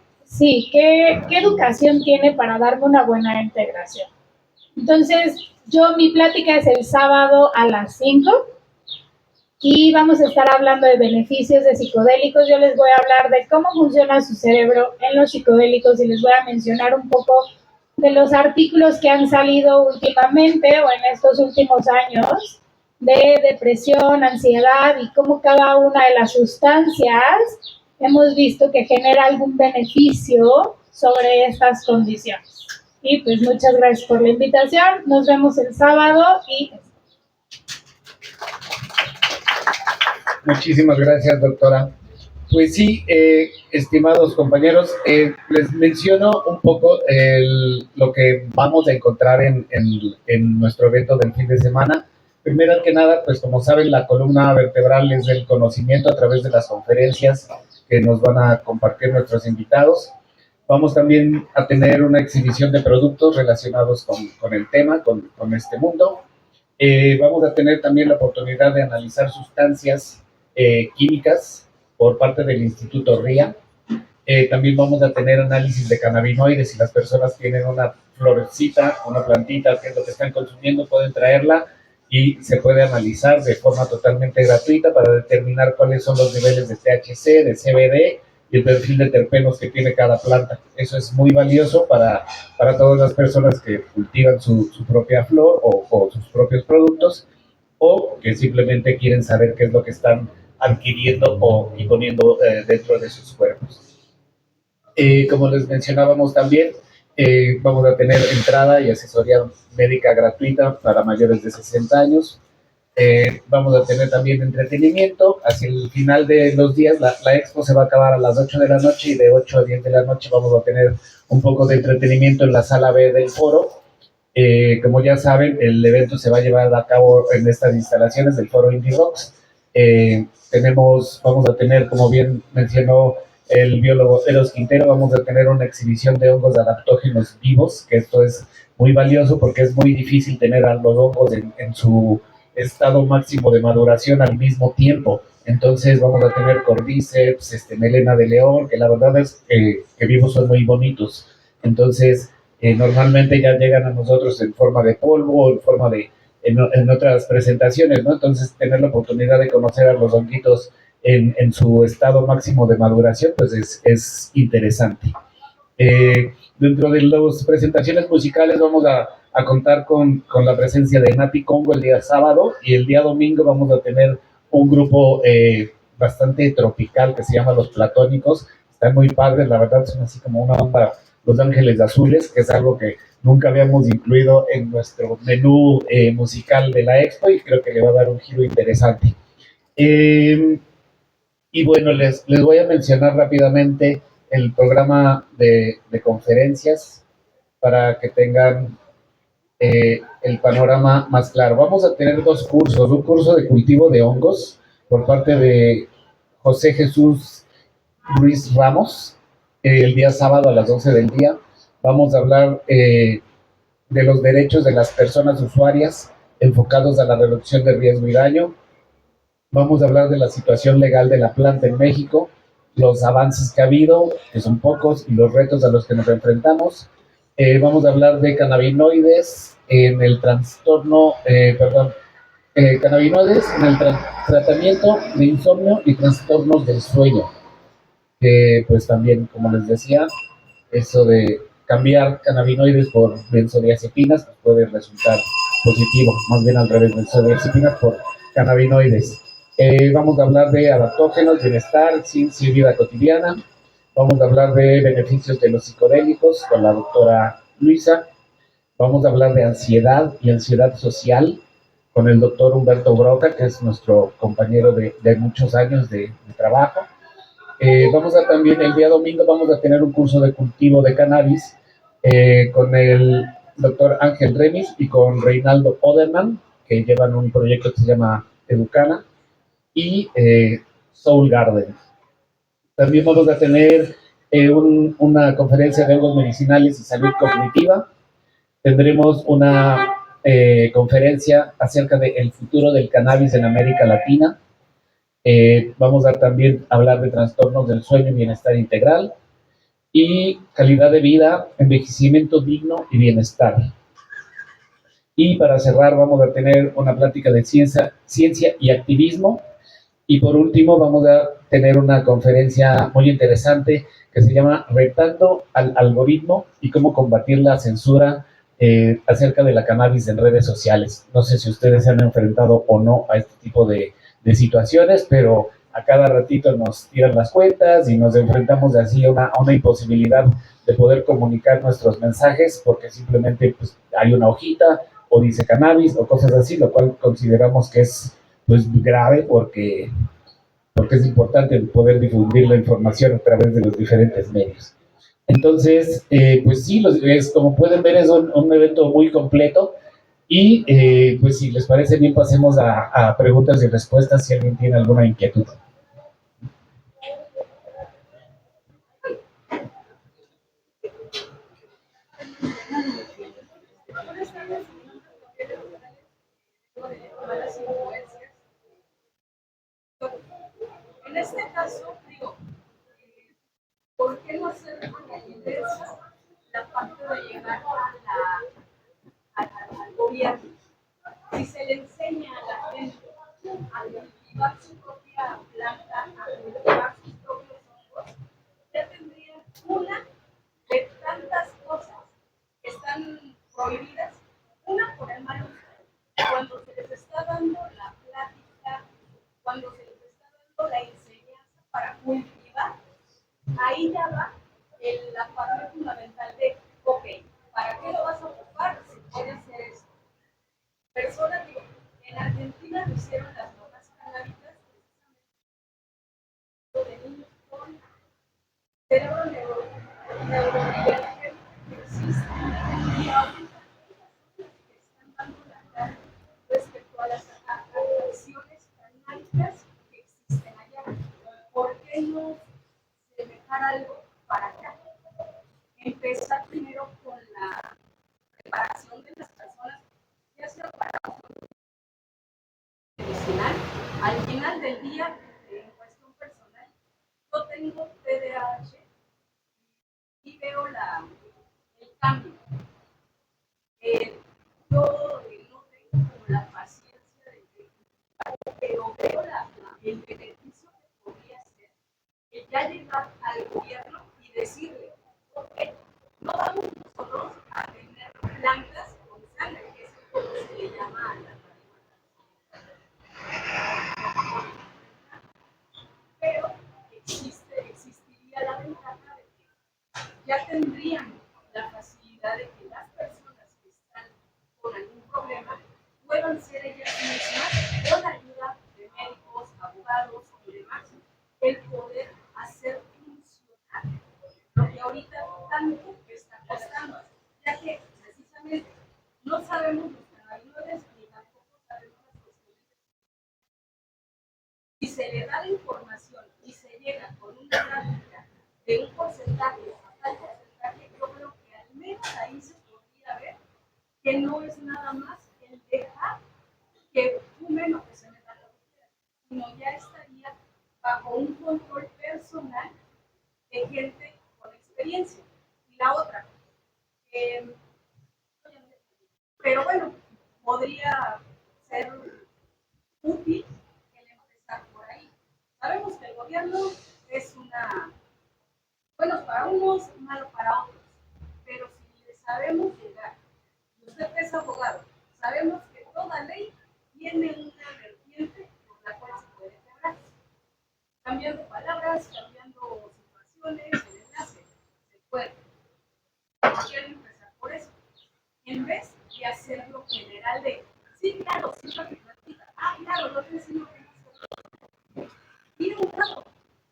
educación tiene para darme una buena integración? Entonces, mi plática es el sábado a las 5 y vamos a estar hablando de beneficios de psicodélicos. Yo les voy a hablar de cómo funciona su cerebro en los psicodélicos y les voy a mencionar un poco de los artículos que han salido últimamente o en estos últimos años de depresión, ansiedad y cómo cada una de las sustancias hemos visto que genera algún beneficio sobre estas condiciones. Y pues muchas gracias por la invitación. Nos vemos el sábado y... Muchísimas gracias, doctora. Pues sí, estimados compañeros, les menciono un poco lo que vamos a encontrar en nuestro evento del fin de semana. Primero que nada, pues como saben, la columna vertebral es del conocimiento a través de las conferencias que nos van a compartir nuestros invitados. Vamos también a tener una exhibición de productos relacionados con el tema, con este mundo. Vamos a tener también la oportunidad de analizar sustancias químicas por parte del Instituto RIA. También vamos a tener análisis de cannabinoides. Si las personas tienen una florecita, una plantita, que es lo que están consumiendo, pueden traerla y se puede analizar de forma totalmente gratuita para determinar cuáles son los niveles de THC, de CBD y el perfil de terpenos que tiene cada planta. Eso es muy valioso para todas las personas que cultivan su propia flor o sus propios productos, o que simplemente quieren saber qué es lo que están adquiriendo y poniendo dentro de sus cuerpos. Como les mencionábamos también, vamos a tener entrada y asesoría médica gratuita para mayores de 60 años. Vamos a tener también entretenimiento. Hacia el final de los días, la expo se va a acabar a las 8 de la noche y de 8 a 10 de la noche vamos a tener un poco de entretenimiento en la sala B del foro. Como ya saben, el evento se va a llevar a cabo en estas instalaciones del foro Indie Rocks. Vamos a tener, como bien mencionó el biólogo Eros Quintero, vamos a tener una exhibición de hongos adaptógenos vivos, que esto es muy valioso porque es muy difícil tener a los hongos en su estado máximo de maduración al mismo tiempo. Entonces vamos a tener Cordyceps, melena de león, que la verdad es que vimos son muy bonitos. Entonces, normalmente ya llegan a nosotros en forma de polvo o en forma en otras presentaciones, ¿no? Entonces, tener la oportunidad de conocer a los honguitos en su estado máximo de maduración, pues es interesante. Dentro de las presentaciones musicales vamos a contar con la presencia de Nati Congo el día sábado, y el día domingo vamos a tener un grupo bastante tropical que se llama Los Platónicos. Están muy padres, la verdad, son así como una onda Los Ángeles Azules, que es algo que nunca habíamos incluido en nuestro menú musical de la expo, y creo que le va a dar un giro interesante. Eh, y bueno, les voy a mencionar rápidamente el programa de conferencias para que tengan el panorama más claro. Vamos a tener dos cursos, un curso de cultivo de hongos por parte de José Jesús Ruiz Ramos, el día sábado a las 12 del día. Vamos a hablar de los derechos de las personas usuarias enfocados a la reducción de riesgo y daño. Vamos a hablar de la situación legal de la planta en México, los avances que ha habido, que son pocos, y los retos a los que nos enfrentamos. Vamos a hablar de cannabinoides en el trastorno, cannabinoides en el tratamiento de insomnio y trastornos del sueño. Que pues también, como les decía, eso de cambiar cannabinoides por benzodiazepinas pues puede resultar positivo, más bien al revés, benzodiazepinas por cannabinoides. Vamos a hablar de adaptógenos, bienestar, ciencia y vida cotidiana. Vamos a hablar de beneficios de los psicodélicos con la doctora Luisa. Vamos a hablar de ansiedad y ansiedad social con el doctor Humberto Broca, que es nuestro compañero de muchos años de trabajo. Vamos a también, el día domingo vamos a tener un curso de cultivo de cannabis con el doctor Ángel Remis y con Reinaldo Oderman, que llevan un proyecto que se llama Educana, y Soul Garden. También vamos a tener una conferencia de hongos medicinales y salud cognitiva. Tendremos una conferencia acerca del futuro del cannabis en América Latina. Vamos a también hablar de trastornos del sueño y bienestar integral, y calidad de vida, envejecimiento digno y bienestar. Y para cerrar vamos a tener una plática de ciencia y activismo. Y por último vamos a tener una conferencia muy interesante que se llama Retando al algoritmo y cómo combatir la censura acerca de la cannabis en redes sociales. No sé si ustedes se han enfrentado o no a este tipo de situaciones, pero a cada ratito nos tiran las cuentas y nos enfrentamos así a una imposibilidad de poder comunicar nuestros mensajes porque simplemente pues, hay una hojita o dice cannabis o cosas así, lo cual consideramos que es pues grave porque es importante poder difundir la información a través de los diferentes medios. Entonces, pues sí, como pueden ver es un evento muy completo y pues si les parece bien pasemos a preguntas y respuestas si alguien tiene alguna inquietud. En este caso, digo, ¿por qué no hacer a la inversa la parte de llegar al gobierno? Si se le enseña a la gente a cultivar su propia planta, a cultivar sus propios hongos, ya tendrían una de tantas cosas que están prohibidas, una por el mal uso. Cuando se les está dando la plática, cuando se les está dando la enseñanza para cultivar, ahí ya va la parte fundamental de, ok, ¿para qué lo vas a ocupar si puede hacer eso? Personas, digo, en Argentina lo hicieron las normas canábicas precisamente de niños con cerebro neurodivergente que existen y ahorita que están dando la cara respecto a las acciones canábicas que existen allá. ¿Por qué no dejar algo para acá? Empezar primero con la preparación de las personas, ya sea para medicinal. Al final del día, tengo TDAH y veo el cambio. Yo no tengo como la paciencia de que, pero veo el beneficio que podría ser que ya llegar al gobierno y decirle, ok, no vamos nosotros a tener plantas con sangre, que es como se le llama a la marihuana. Pero existiría la ventaja de que ya tendrían la facilidad de que las personas que están con algún problema puedan ser ellas mismas, con ayuda de médicos, abogados y demás, el poder hacer funcionar lo que ahorita tanto está costando, ya que precisamente no sabemos los cannabinoides ni tampoco sabemos las cuestiones. Si se le da la información y se llega con una gráfica de un porcentaje a tal porcentaje, yo creo que al menos ahí se podría ver que no es nada más el dejar que fumen o que se metan lo que quieran, sino ya estaría bajo un control personal de gente con experiencia. Y la otra, pero bueno, podría ser útil el empezar por ahí. Sabemos que el gobierno es bueno para unos, malo para otros, pero si le sabemos llegar, y usted es abogado, sabemos que toda ley tiene una vertiente por la cual se puede quebrar. Cambiando palabras, cambiando situaciones, el enlace, se puede. Quiero empezar por eso. En vez de hacerlo general de, sí, claro, sí, claro, no te enseño que no. Ir a un lado,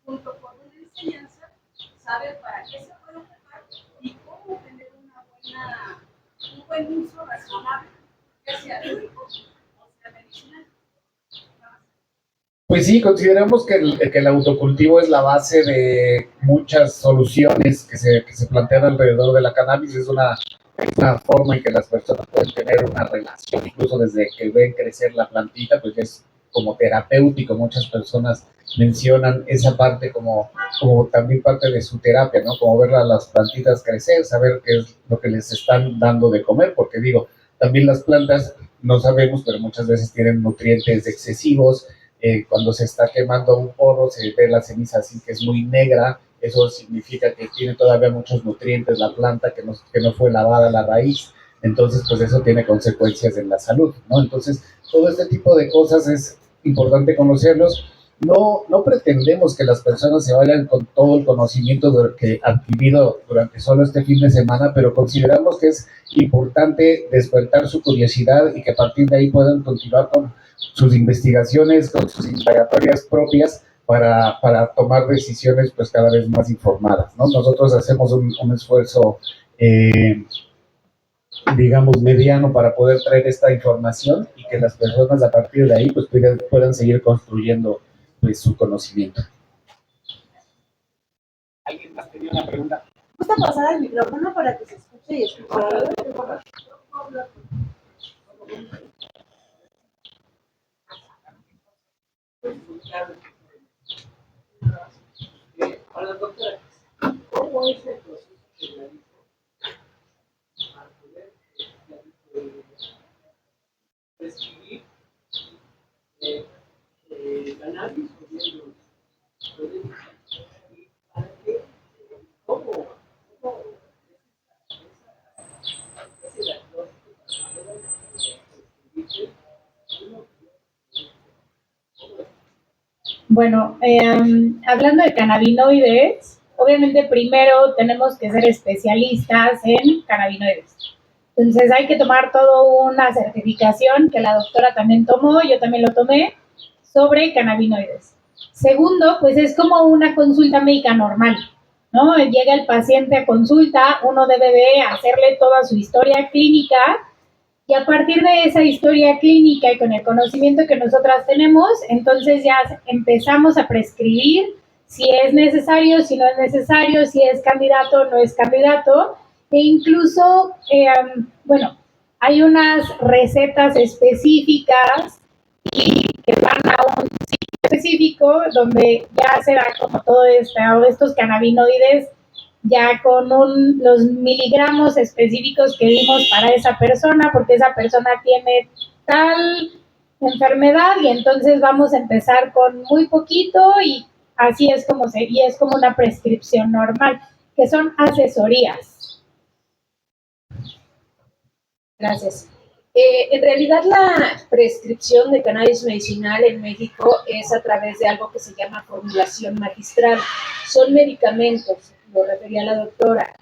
junto con una enseñanza, saber para qué se puede ocupar y cómo tener un buen uso razonable, ya sea lúdico o sea medicinal. Pues sí, consideramos que el autocultivo es la base de muchas soluciones que se plantean alrededor de la cannabis. Es una forma en que las personas pueden tener una relación, incluso desde que ven crecer la plantita, pues es como terapéutico. Muchas personas mencionan esa parte como también parte de su terapia, ¿no? Como ver a las plantitas crecer, saber qué es lo que les están dando de comer, porque digo, también las plantas, no sabemos, pero muchas veces tienen nutrientes excesivos. Cuando se está quemando un porro, se ve la ceniza así que es muy negra. Eso significa que tiene todavía muchos nutrientes la planta, que no fue lavada la raíz. Entonces, pues eso tiene consecuencias en la salud, ¿no? Entonces, todo este tipo de cosas es importante conocerlos. No pretendemos que las personas se vayan con todo el conocimiento que adquirido durante solo este fin de semana, pero consideramos que es importante despertar su curiosidad y que a partir de ahí puedan continuar con sus investigaciones, con sus indagatorias propias para tomar decisiones pues cada vez más informadas, ¿no? Nosotros hacemos un esfuerzo, digamos, mediano para poder traer esta información y que las personas a partir de ahí pues puedan seguir construyendo pues su conocimiento. ¿Alguien más tenía una pregunta? ¿Gusta pasar el micrófono para que se escuche y escuche? Hola, doctora. ¿Cómo es el proceso que realiza para poder prescribir cannabis o bien los productos? Y para que, ¿cómo ese diagnóstico para poder prescribirse uno? Bueno, hablando de cannabinoides, obviamente primero tenemos que ser especialistas en cannabinoides. Entonces hay que tomar toda una certificación que la doctora también tomó, yo también lo tomé, sobre cannabinoides. Segundo, pues es como una consulta médica normal, ¿no? Llega el paciente a consulta, uno debe de hacerle toda su historia clínica y a partir de esa historia clínica y con el conocimiento que nosotras tenemos, entonces ya empezamos a prescribir si es necesario, si no es necesario, si es candidato o no es candidato. E incluso, bueno, hay unas recetas específicas y que van a un específico donde ya se da como todo estos cannabinoides ya con los miligramos específicos que dimos para esa persona, porque esa persona tiene tal enfermedad y entonces vamos a empezar con muy poquito y así es como y es como una prescripción normal, que son asesorías. Gracias. En realidad la prescripción de cannabis medicinal en México es a través de algo que se llama formulación magistral. Son medicamentos, lo refería la doctora.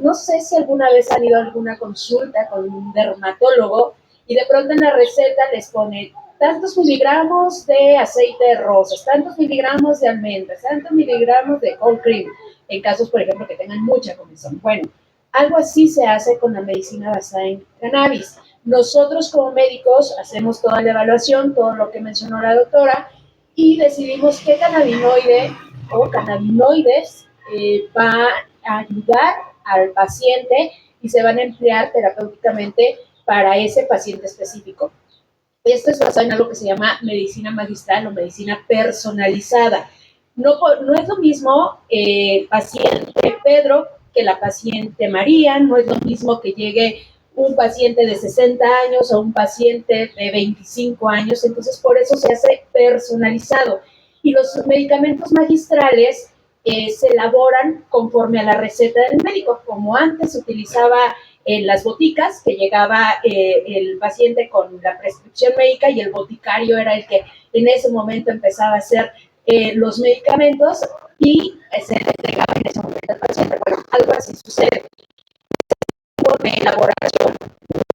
No sé si alguna vez han ido a alguna consulta con un dermatólogo y de pronto en la receta les pone tantos miligramos de aceite de rosas, tantos miligramos de almendras, tantos miligramos de cold cream, en casos, por ejemplo, que tengan mucha comezón. Bueno, algo así se hace con la medicina basada en cannabis. Nosotros como médicos hacemos toda la evaluación, todo lo que mencionó la doctora, y decidimos qué cannabinoide o cannabinoides va a ayudar al paciente y se van a emplear terapéuticamente para ese paciente específico. Esto es basado en algo que se llama medicina magistral o medicina personalizada. No es lo mismo el paciente Pedro que la paciente María, no es lo mismo que llegue un paciente de 60 años o un paciente de 25 años, entonces por eso se hace personalizado. Y los medicamentos magistrales se elaboran conforme a la receta del médico, como antes se utilizaba en las boticas, que llegaba el paciente con la prescripción médica y el boticario era el que en ese momento empezaba a hacer los medicamentos y se le entregaba en ese momento al paciente. Bueno, algo así sucede. De elaboración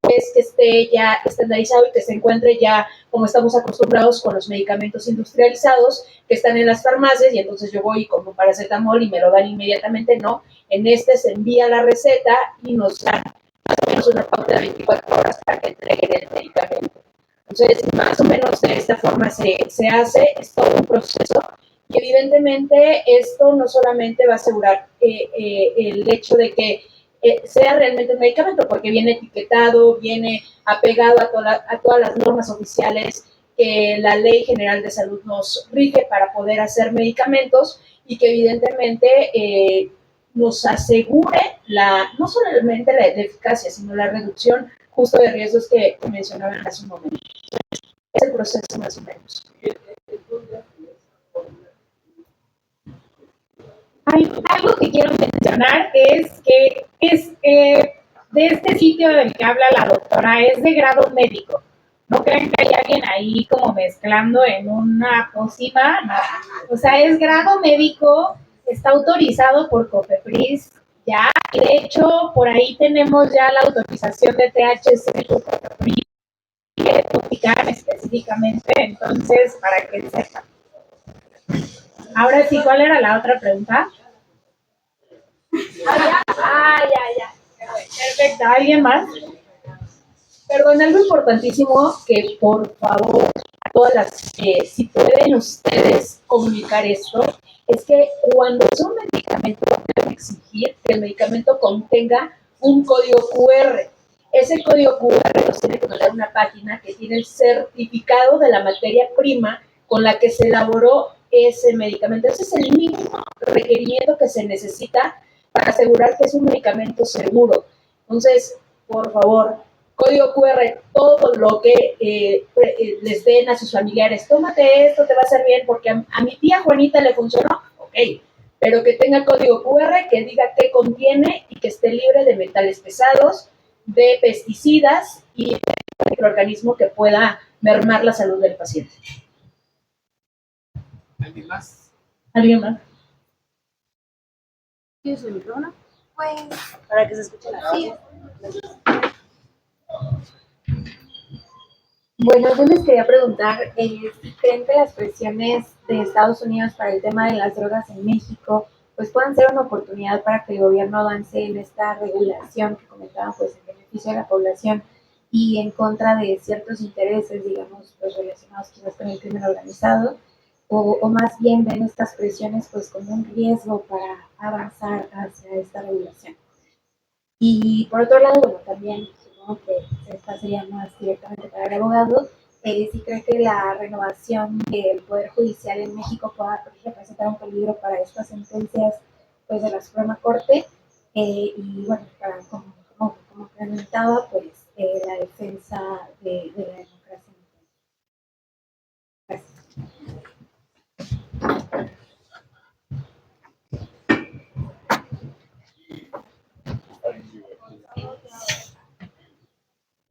es que esté ya estandarizado y que se encuentre ya como estamos acostumbrados con los medicamentos industrializados que están en las farmacias y entonces yo voy como paracetamol y me lo dan inmediatamente. No, en este se envía la receta y nos dan más o menos una pauta de 24 horas para que entreguen el medicamento. Entonces, más o menos de esta forma se hace, es todo un proceso. Y evidentemente esto no solamente va a asegurar el hecho de que sea realmente un medicamento, porque viene etiquetado, viene apegado a todas las normas oficiales que la Ley General de Salud nos rige para poder hacer medicamentos y que evidentemente nos asegure no solamente la eficacia, sino la reducción justo de riesgos que mencionaban hace un momento. Es el proceso más o menos. Hay algo que quiero mencionar es que es de este sitio del que habla la doctora, es de grado médico. No crean que hay alguien ahí como mezclando en una pócima, no. O sea, es grado médico, está autorizado por COFEPRIS, ya, y de hecho por ahí tenemos ya la autorización de THC por COFEPRIS, y de Botican específicamente, entonces para que sepan. Ahora sí, ¿cuál era la otra pregunta? Ya. Perfecto, ¿alguien más? Perdón, algo importantísimo que por favor, a todas las, si pueden ustedes comunicar esto, es que cuando es un medicamento deben exigir que el medicamento contenga un código QR. Ese código QR nos tiene que mandar una página que tiene el certificado de la materia prima con la que se elaboró ese medicamento. Ese es el mínimo requerimiento que se necesita para asegurar que es un medicamento seguro. Entonces, por favor, código QR, todo lo que les den a sus familiares, tómate esto, te va a hacer bien, porque a mi tía Juanita le funcionó, ok, pero que tenga código QR, que diga qué contiene y que esté libre de metales pesados, de pesticidas y de microorganismo que pueda mermar la salud del paciente. ¿Alguien más? ¿Alguien más? ¿Tienes el micrófono? Pues, para que se escuche la voz. Bueno, yo les quería preguntar, frente a las presiones de Estados Unidos para el tema de las drogas en México, pues puedan ser una oportunidad para que el gobierno avance en esta regulación que comentaban, pues en beneficio de la población y en contra de ciertos intereses, digamos, pues relacionados quizás con el crimen organizado, o más bien ven estas presiones pues como un riesgo para avanzar hacia esta regulación. Y por otro lado, bueno, también supongo que esta sería más directamente para el abogado, si cree que la renovación del Poder Judicial en México pueda representar un peligro para estas sentencias pues, de la Suprema Corte. Y bueno, como comentaba, pues la defensa de la democracia. Gracias.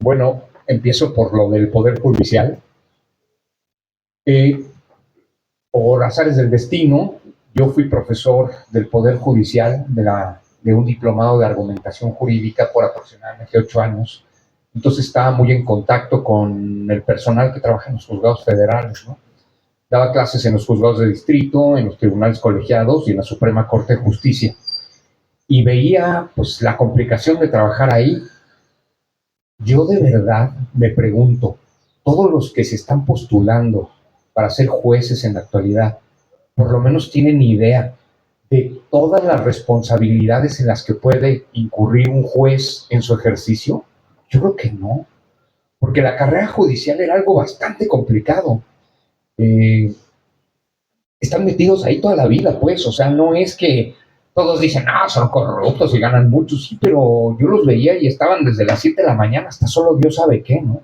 Bueno, empiezo por lo del Poder Judicial. Por azares del destino, yo fui profesor del Poder Judicial de un diplomado de argumentación jurídica por aproximadamente 8 años. Entonces estaba muy en contacto con el personal que trabaja en los juzgados federales, ¿no? Daba clases en los juzgados de distrito, en los tribunales colegiados y en la Suprema Corte de Justicia. Y veía pues la complicación de trabajar ahí. Yo de verdad me pregunto, todos los que se están postulando para ser jueces en la actualidad, por lo menos tienen idea de todas las responsabilidades en las que puede incurrir un juez en su ejercicio. Yo creo que no, porque la carrera judicial era algo bastante complicado. Están metidos ahí toda la vida, pues, o sea, no es que todos dicen, son corruptos y ganan mucho, sí, pero yo los veía y estaban desde las 7 de la mañana hasta solo Dios sabe qué, ¿no?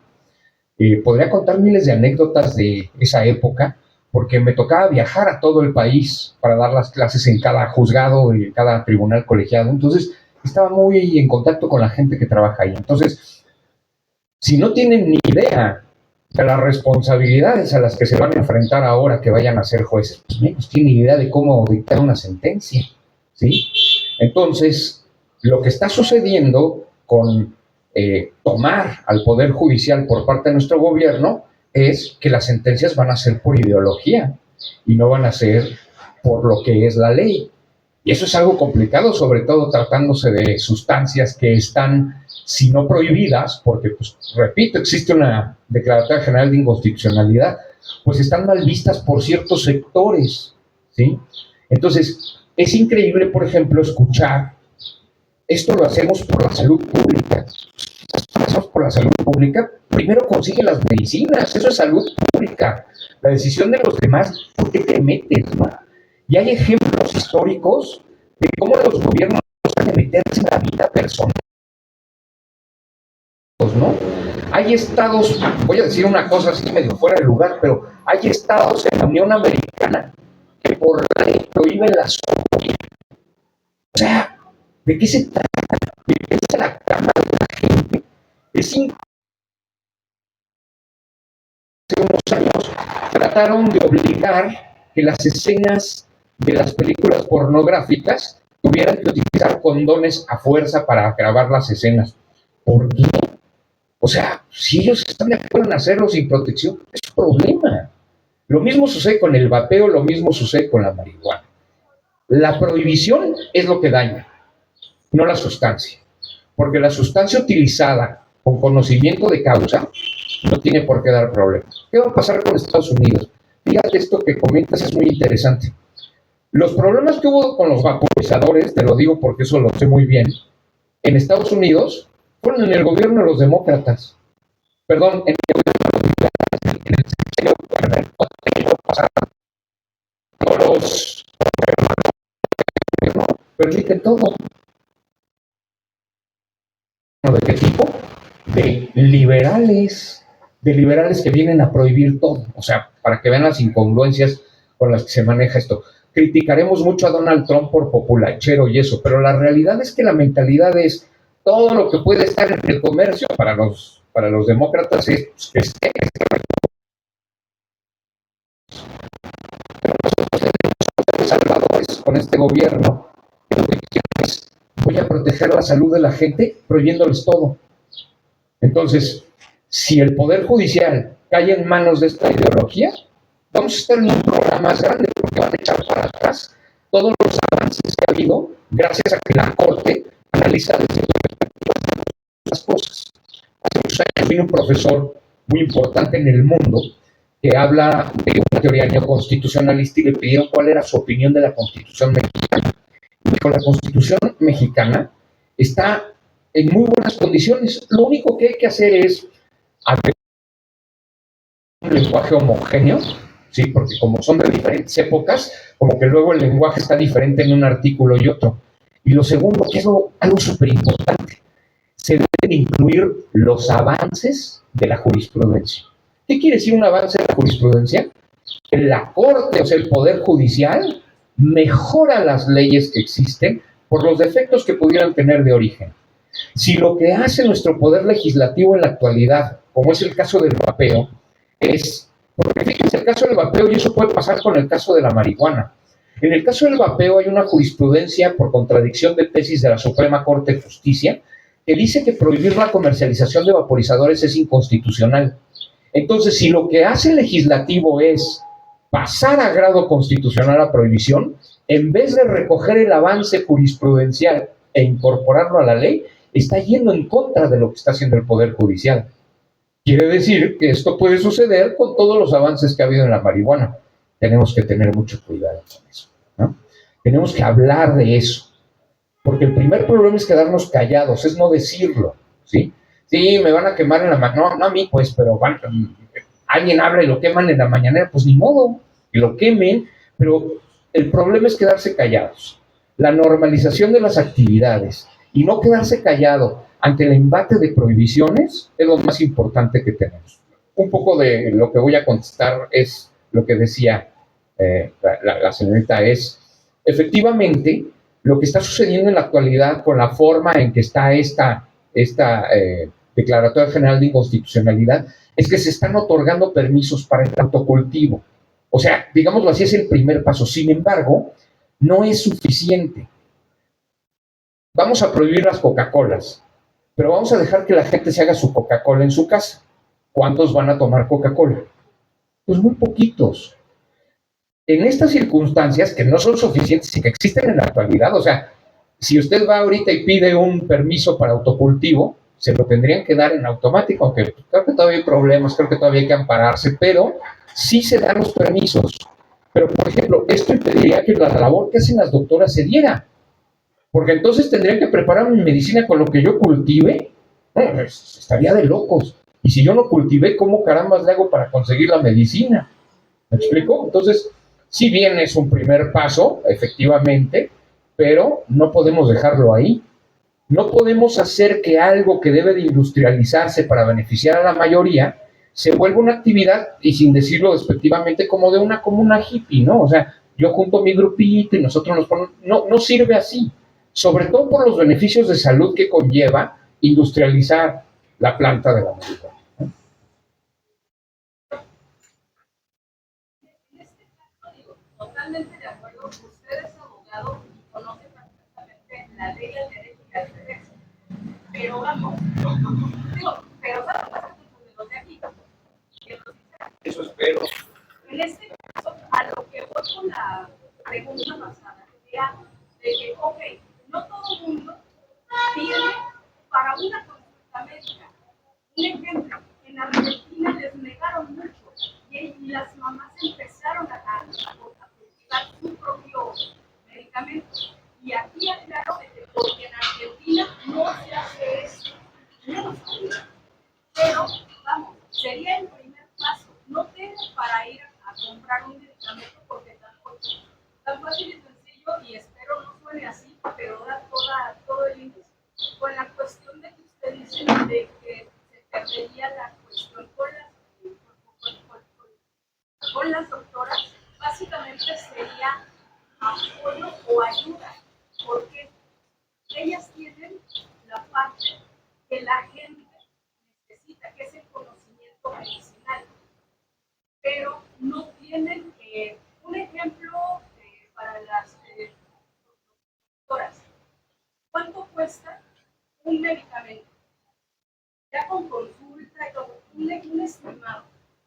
Podría contar miles de anécdotas de esa época, porque me tocaba viajar a todo el país para dar las clases en cada juzgado y en cada tribunal colegiado, entonces estaba muy en contacto con la gente que trabaja ahí. Entonces, si no tienen ni idea de las responsabilidades a las que se van a enfrentar ahora que vayan a ser jueces, pues menos tienen idea de cómo dictar una sentencia, ¿sí? Entonces, lo que está sucediendo con tomar al Poder Judicial por parte de nuestro gobierno es que las sentencias van a ser por ideología y no van a ser por lo que es la ley. Y eso es algo complicado, sobre todo tratándose de sustancias que están, si no prohibidas, porque, pues, repito, existe una declaratoria general de inconstitucionalidad, pues están mal vistas por ciertos sectores, ¿sí? Entonces, es increíble, por ejemplo, escuchar, esto lo hacemos por la salud pública. Lo hacemos por la salud pública, primero consigue las medicinas, eso es salud pública. La decisión de los demás, ¿por qué te metes, no? Y hay ejemplos históricos de cómo los gobiernos han de meterse en la vida personal, ¿no? Hay estados, voy a decir una cosa así medio fuera de lugar, pero hay estados en la Unión Americana que por ley prohíben la sodomía. O sea, ¿de qué se trata? ¿De qué es la cama de la gente? Es hace unos años trataron de obligar que las escenas de las películas pornográficas tuvieran que utilizar condones a fuerza para grabar las escenas. ¿Por qué? O sea, si ellos están de acuerdo en hacerlo sin protección, es un problema. Lo mismo sucede con el vapeo, lo mismo sucede con la marihuana. La prohibición es lo que daña, no la sustancia. Porque la sustancia utilizada con conocimiento de causa no tiene por qué dar problemas. ¿Qué va a pasar con Estados Unidos? Fíjate, esto que comentas es muy interesante. Los problemas que hubo con los vaporizadores, te lo digo porque eso lo sé muy bien, en Estados Unidos fueron en el gobierno de los demócratas. Perdón, en el gobierno de los demócratas, en el sexenio pasado, los gobiernos permiten todo. ¿De qué tipo? De liberales que vienen a prohibir todo. O sea, para que vean las incongruencias con las que se maneja esto. Criticaremos mucho a Donald Trump por populachero y eso, pero la realidad es que la mentalidad es todo lo que puede estar en el comercio para los demócratas es que esté. Pero nosotros tenemos salvadores con este gobierno que lo que quieren es voy a proteger la salud de la gente prohibiéndoles todo. Entonces, si el Poder Judicial cae en manos de esta ideología, vamos a estar en un problema más grande porque van a echar para atrás todos los avances que ha habido gracias a que la Corte analiza desde las cosas. Hace muchos años vino un profesor muy importante en el mundo que habla de una teoría neoconstitucionalista y le pidieron cuál era su opinión de la Constitución mexicana. Y dijo, la Constitución mexicana está en muy buenas condiciones. Lo único que hay que hacer es lenguaje homogéneo, ¿sí? Porque como son de diferentes épocas, como que luego el lenguaje está diferente en un artículo y otro. Y lo segundo, que es algo súper importante, se deben incluir los avances de la jurisprudencia. ¿Qué quiere decir un avance de la jurisprudencia? Que la Corte, o sea, el Poder Judicial, mejora las leyes que existen por los defectos que pudieran tener de origen. Si lo que hace nuestro Poder Legislativo en la actualidad, como es el caso del vapeo, es, porque fíjense el caso del vapeo, y eso puede pasar con el caso de la marihuana. En el caso del vapeo hay una jurisprudencia por contradicción de tesis de la Suprema Corte de Justicia que dice que prohibir la comercialización de vaporizadores es inconstitucional. Entonces, si lo que hace el legislativo es pasar a grado constitucional la prohibición, en vez de recoger el avance jurisprudencial e incorporarlo a la ley, está yendo en contra de lo que está haciendo el Poder Judicial. Quiere decir que esto puede suceder con todos los avances que ha habido en la marihuana. Tenemos que tener mucho cuidado con eso, ¿no? Tenemos que hablar de eso. Porque el primer problema es quedarnos callados, es no decirlo, ¿sí? Sí, me van a quemar en la mañana. No a mí, pues, pero alguien habla y lo queman en la mañanera, pues ni modo, que lo quemen. Pero el problema es quedarse callados. La normalización de las actividades y no quedarse callado ante el embate de prohibiciones es lo más importante que tenemos. Un poco de lo que voy a contestar es lo que decía la señorita, es efectivamente lo que está sucediendo en la actualidad con la forma en que está esta Declaratoria General de Inconstitucionalidad es que se están otorgando permisos para el autocultivo. O sea, digámoslo así, es el primer paso. Sin embargo, no es suficiente. Vamos a prohibir las Coca-Colas, pero vamos a dejar que la gente se haga su Coca-Cola en su casa. ¿Cuántos van a tomar Coca-Cola? Pues muy poquitos. En estas circunstancias que no son suficientes y que existen en la actualidad, o sea, si usted va ahorita y pide un permiso para autocultivo, se lo tendrían que dar en automático, aunque creo que todavía hay problemas, creo que todavía hay que ampararse, pero sí se dan los permisos. Pero, por ejemplo, esto impediría que la labor que hacen las doctoras se diera, porque entonces tendrían que preparar mi medicina con lo que yo cultive. No, estaría de locos. Y si yo no cultivé, ¿cómo carambas le hago para conseguir la medicina? ¿Me explico? Entonces, si bien es un primer paso, efectivamente, pero no podemos dejarlo ahí. No podemos hacer que algo que debe de industrializarse para beneficiar a la mayoría se vuelva una actividad, y sin decirlo despectivamente, como una hippie, ¿no? O sea, yo junto mi grupito y nosotros nos ponemos... No sirve así. Sobre todo por los beneficios de salud que conlleva industrializar la planta de la marihuana. En este caso, digo, totalmente de acuerdo, usted es abogado y conoce perfectamente la ley, el derecho y el derecho. Pero vamos, pero ¿sabes qué pasa con los de aquí? Eso espero. En este caso, a lo que voy con la pregunta pasada, sería de que, ok, no todo el mundo tiene para una consulta médica. Un ejemplo, en Argentina les negaron mucho y las mamás empezaron a cultivar su propio medicamento. Y aquí aclaro que porque en Argentina no se hace eso. No lo sabía. Pero, vamos, sería el primer paso. No tengo para ir a comprar un medicamento porque tan fácil y sencillo, y espero no suene así, pero da todo el índice. Con la cuestión de que usted dice de que se perdería la cuestión con las doctoras, básicamente sería apoyo o ayuda, porque ellas tienen la parte que la gente necesita, que es el conocimiento medicinal, pero no tienen un ejemplo para las doctoras. ¿Cuánto cuesta un medicamento? Ya con consulta y todo, un estimado.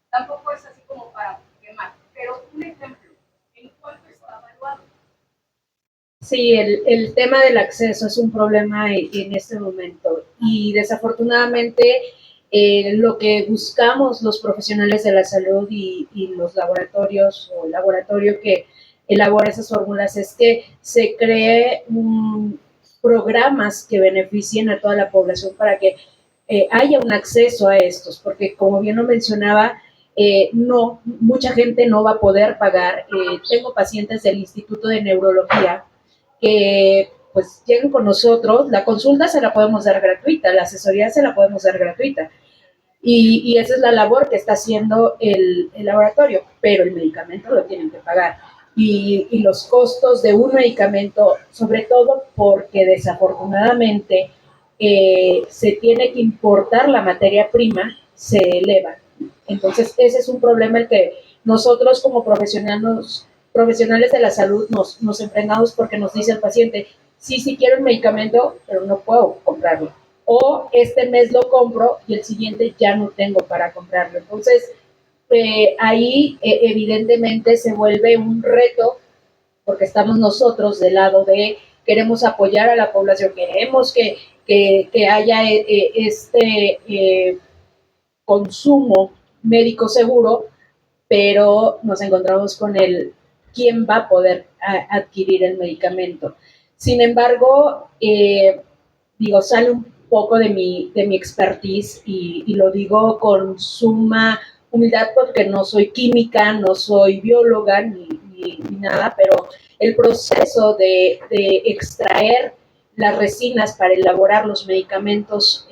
Tampoco es así como para quemar, pero un ejemplo, ¿en cuánto está evaluado? Sí, el tema del acceso es un problema en este momento y desafortunadamente lo que buscamos los profesionales de la salud y los laboratorios o el laboratorio que elabora esas fórmulas es que se cree programas que beneficien a toda la población para que haya un acceso a estos, porque como bien lo mencionaba, no, mucha gente no va a poder pagar. Tengo pacientes del Instituto de Neurología que pues llegan con nosotros, la consulta se la podemos dar gratuita, la asesoría se la podemos dar gratuita. Y esa es la labor que está haciendo el laboratorio, pero el medicamento lo tienen que pagar. Y los costos de un medicamento, sobre todo porque desafortunadamente se tiene que importar la materia prima, se elevan. Entonces, ese es un problema el que nosotros como profesionales de la salud nos enfrentamos porque nos dice el paciente, sí quiero el medicamento, pero no puedo comprarlo. O este mes lo compro y el siguiente ya no tengo para comprarlo. Entonces, ahí evidentemente se vuelve un reto porque estamos nosotros del lado de queremos apoyar a la población, queremos que haya este consumo médico seguro, pero nos encontramos con el quién va a poder adquirir el medicamento. Sin embargo, sale un poco de mi expertise y lo digo con suma humildad porque no soy química, no soy bióloga ni nada, pero el proceso de extraer las resinas para elaborar los medicamentos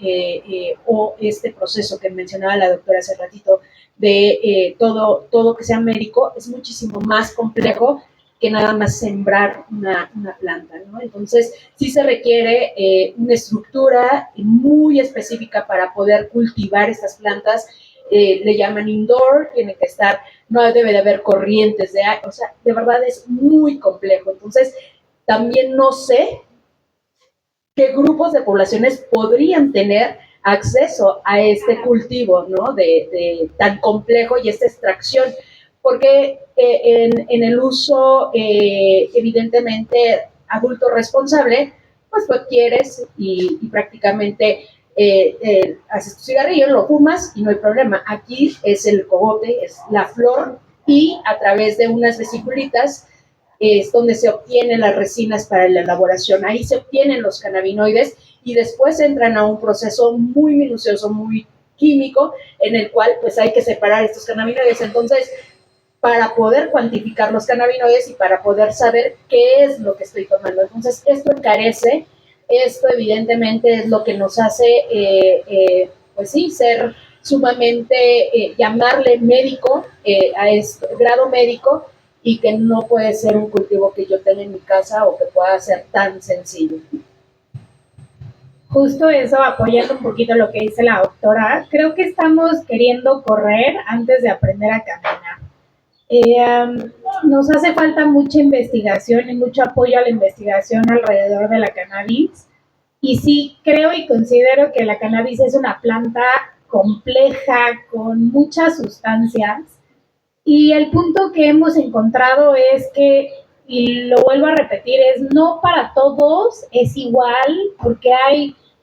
o este proceso que mencionaba la doctora hace ratito de todo que sea médico es muchísimo más complejo que nada más sembrar una planta, ¿no? Entonces, sí se requiere una estructura muy específica para poder cultivar estas plantas. Le llaman indoor, tiene que estar, no debe de haber corrientes de aire, o sea, de verdad es muy complejo. Entonces, también no sé qué grupos de poblaciones podrían tener acceso a este cultivo, ¿no? De tan complejo y esta extracción, porque en el uso, evidentemente, adulto responsable, pues tú adquieres y prácticamente haces tu cigarrillo, lo fumas y no hay problema. Aquí es el cogote, es la flor y a través de unas vesiculitas es donde se obtienen las resinas para la elaboración. Ahí se obtienen los cannabinoides y después entran a un proceso muy minucioso, muy químico, en el cual pues hay que separar estos cannabinoides. Entonces, para poder cuantificar los cannabinoides y para poder saber qué es lo que estoy tomando. Entonces, esto encarece, esto evidentemente es lo que nos hace, pues sí, ser sumamente, llamarle médico, a este grado médico, y que no puede ser un cultivo que yo tenga en mi casa o que pueda ser tan sencillo. Justo eso, apoyando un poquito lo que dice la doctora, creo que estamos queriendo correr antes de aprender a caminar. Nos hace falta mucha investigación y mucho apoyo a la investigación alrededor de la cannabis. Y sí, creo y considero que la cannabis es una planta compleja, con muchas sustancias. Y el punto que hemos encontrado es que, y lo vuelvo a repetir, es no para todos es igual, porque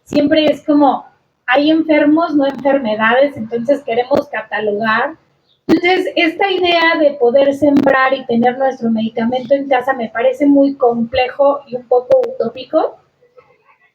siempre es como, hay enfermos, no enfermedades, entonces queremos catalogar. Entonces, esta idea de poder sembrar y tener nuestro medicamento en casa me parece muy complejo y un poco utópico,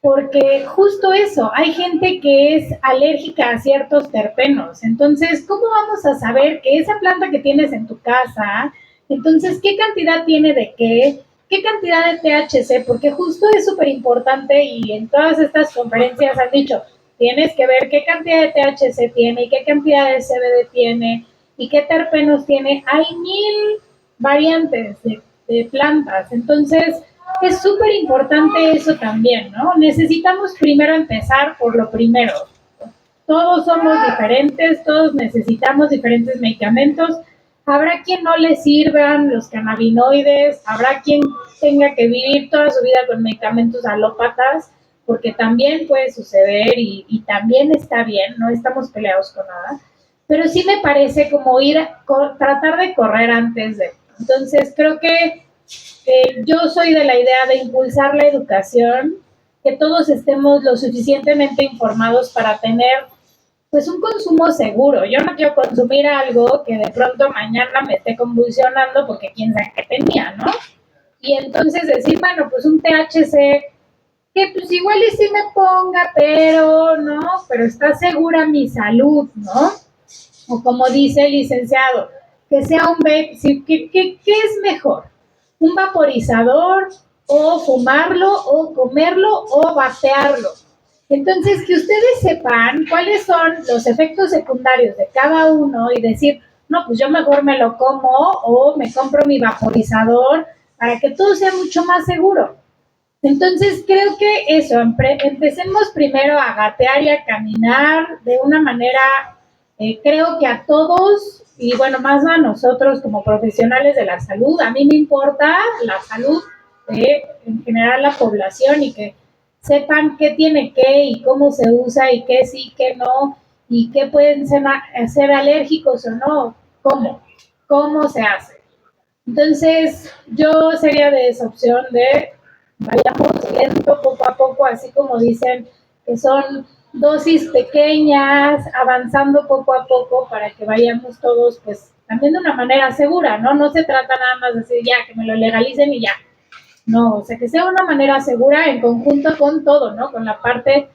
porque justo eso, hay gente que es alérgica a ciertos terpenos. Entonces, ¿cómo vamos a saber que esa planta que tienes en tu casa, entonces, qué cantidad tiene de qué cantidad de THC? Porque justo es súper importante y en todas estas conferencias han dicho, tienes que ver qué cantidad de THC tiene y qué cantidad de CBD tiene y qué terpenos tiene. Hay 1000 variantes de plantas. Entonces, es súper importante eso también, ¿no? Necesitamos primero empezar por lo primero. Todos somos diferentes, todos necesitamos diferentes medicamentos. Habrá quien no le sirvan los cannabinoides, habrá quien tenga que vivir toda su vida con medicamentos alópatas, porque también puede suceder y también está bien, no estamos peleados con nada. Pero sí me parece como tratar de correr antes de. Entonces, creo que yo soy de la idea de impulsar la educación, que todos estemos lo suficientemente informados para tener pues un consumo seguro. Yo no quiero consumir algo que de pronto mañana me esté convulsionando porque quién sabe qué tenía, ¿no? Y entonces decir, bueno, pues un THC que pues igual y sí me ponga, pero no, pero está segura mi salud, ¿no? O como dice el licenciado, que sea un vape, sí, ¿qué es mejor? ¿Un vaporizador o fumarlo o comerlo o vapearlo? Entonces, que ustedes sepan cuáles son los efectos secundarios de cada uno y decir, no, pues yo mejor me lo como o me compro mi vaporizador para que todo sea mucho más seguro. Entonces, creo que eso, empecemos primero a gatear y a caminar de una manera, creo que a todos, y bueno, más a nosotros como profesionales de la salud, a mí me importa la salud de, en general, la población y que sepan qué tiene qué y cómo se usa y qué sí, qué no, y qué pueden ser alérgicos o no, cómo se hace. Entonces, yo sería de esa opción de vayamos viendo poco a poco, así como dicen que son dosis pequeñas, avanzando poco a poco para que vayamos todos, pues, también de una manera segura, ¿no? No se trata nada más de decir ya, que me lo legalicen y ya. No, o sea, que sea una manera segura en conjunto con todo, ¿no? Con la parte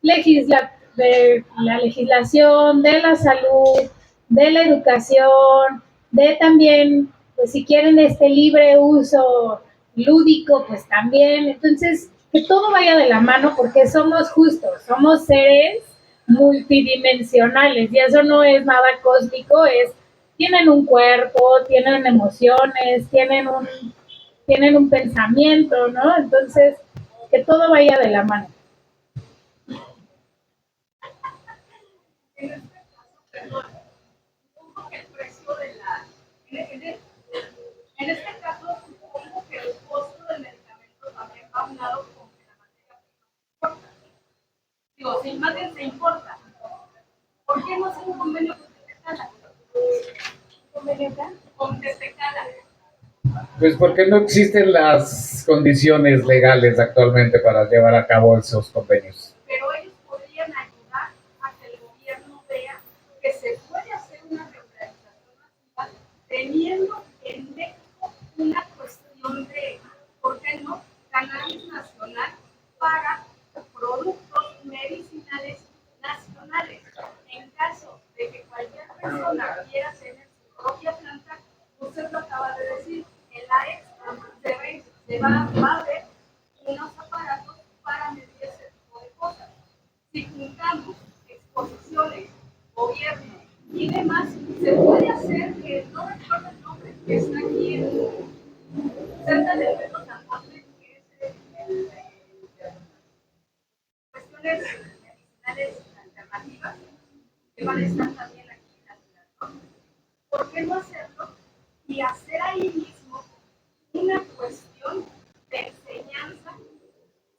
de la legislación, de la salud, de la educación, de también, pues si quieren este libre uso lúdico, pues también. Entonces, que todo vaya de la mano porque somos justos, somos seres multidimensionales y eso no es nada cósmico, tienen un cuerpo, tienen emociones, tienen un pensamiento, ¿no? Entonces, que todo vaya de la mano. En este caso, perdón, supongo que el precio de la. En este caso, supongo que el costo del medicamento también va a un lado con que la materia prima importa. Digo, si más bien se importa, ¿por qué no hacer un convenio con Tepecala? ¿Convenio acá? Con Tepecala. Pues porque no existen las condiciones legales actualmente para llevar a cabo esos convenios. Pero ellos podrían ayudar a que el gobierno vea que se puede hacer una regularización nacional teniendo en México una cuestión de, ¿por qué no?, cannabis nacional para productos medicinales nacionales. En caso de que cualquier persona quiera tener su propia planta, usted lo acaba de decir, en la expo va a ver unos aparatos para medir ese tipo de cosas. Si juntamos exposiciones, gobierno y demás, se puede hacer que, no recuerdo el nombre, que está aquí cerca del Metro San José, que es cuestiones medicinales alternativas, que van a estar también aquí en la ciudad, ¿no? ¿Por qué no hacerlo? Y hacer ahí mismo una cuestión de enseñanza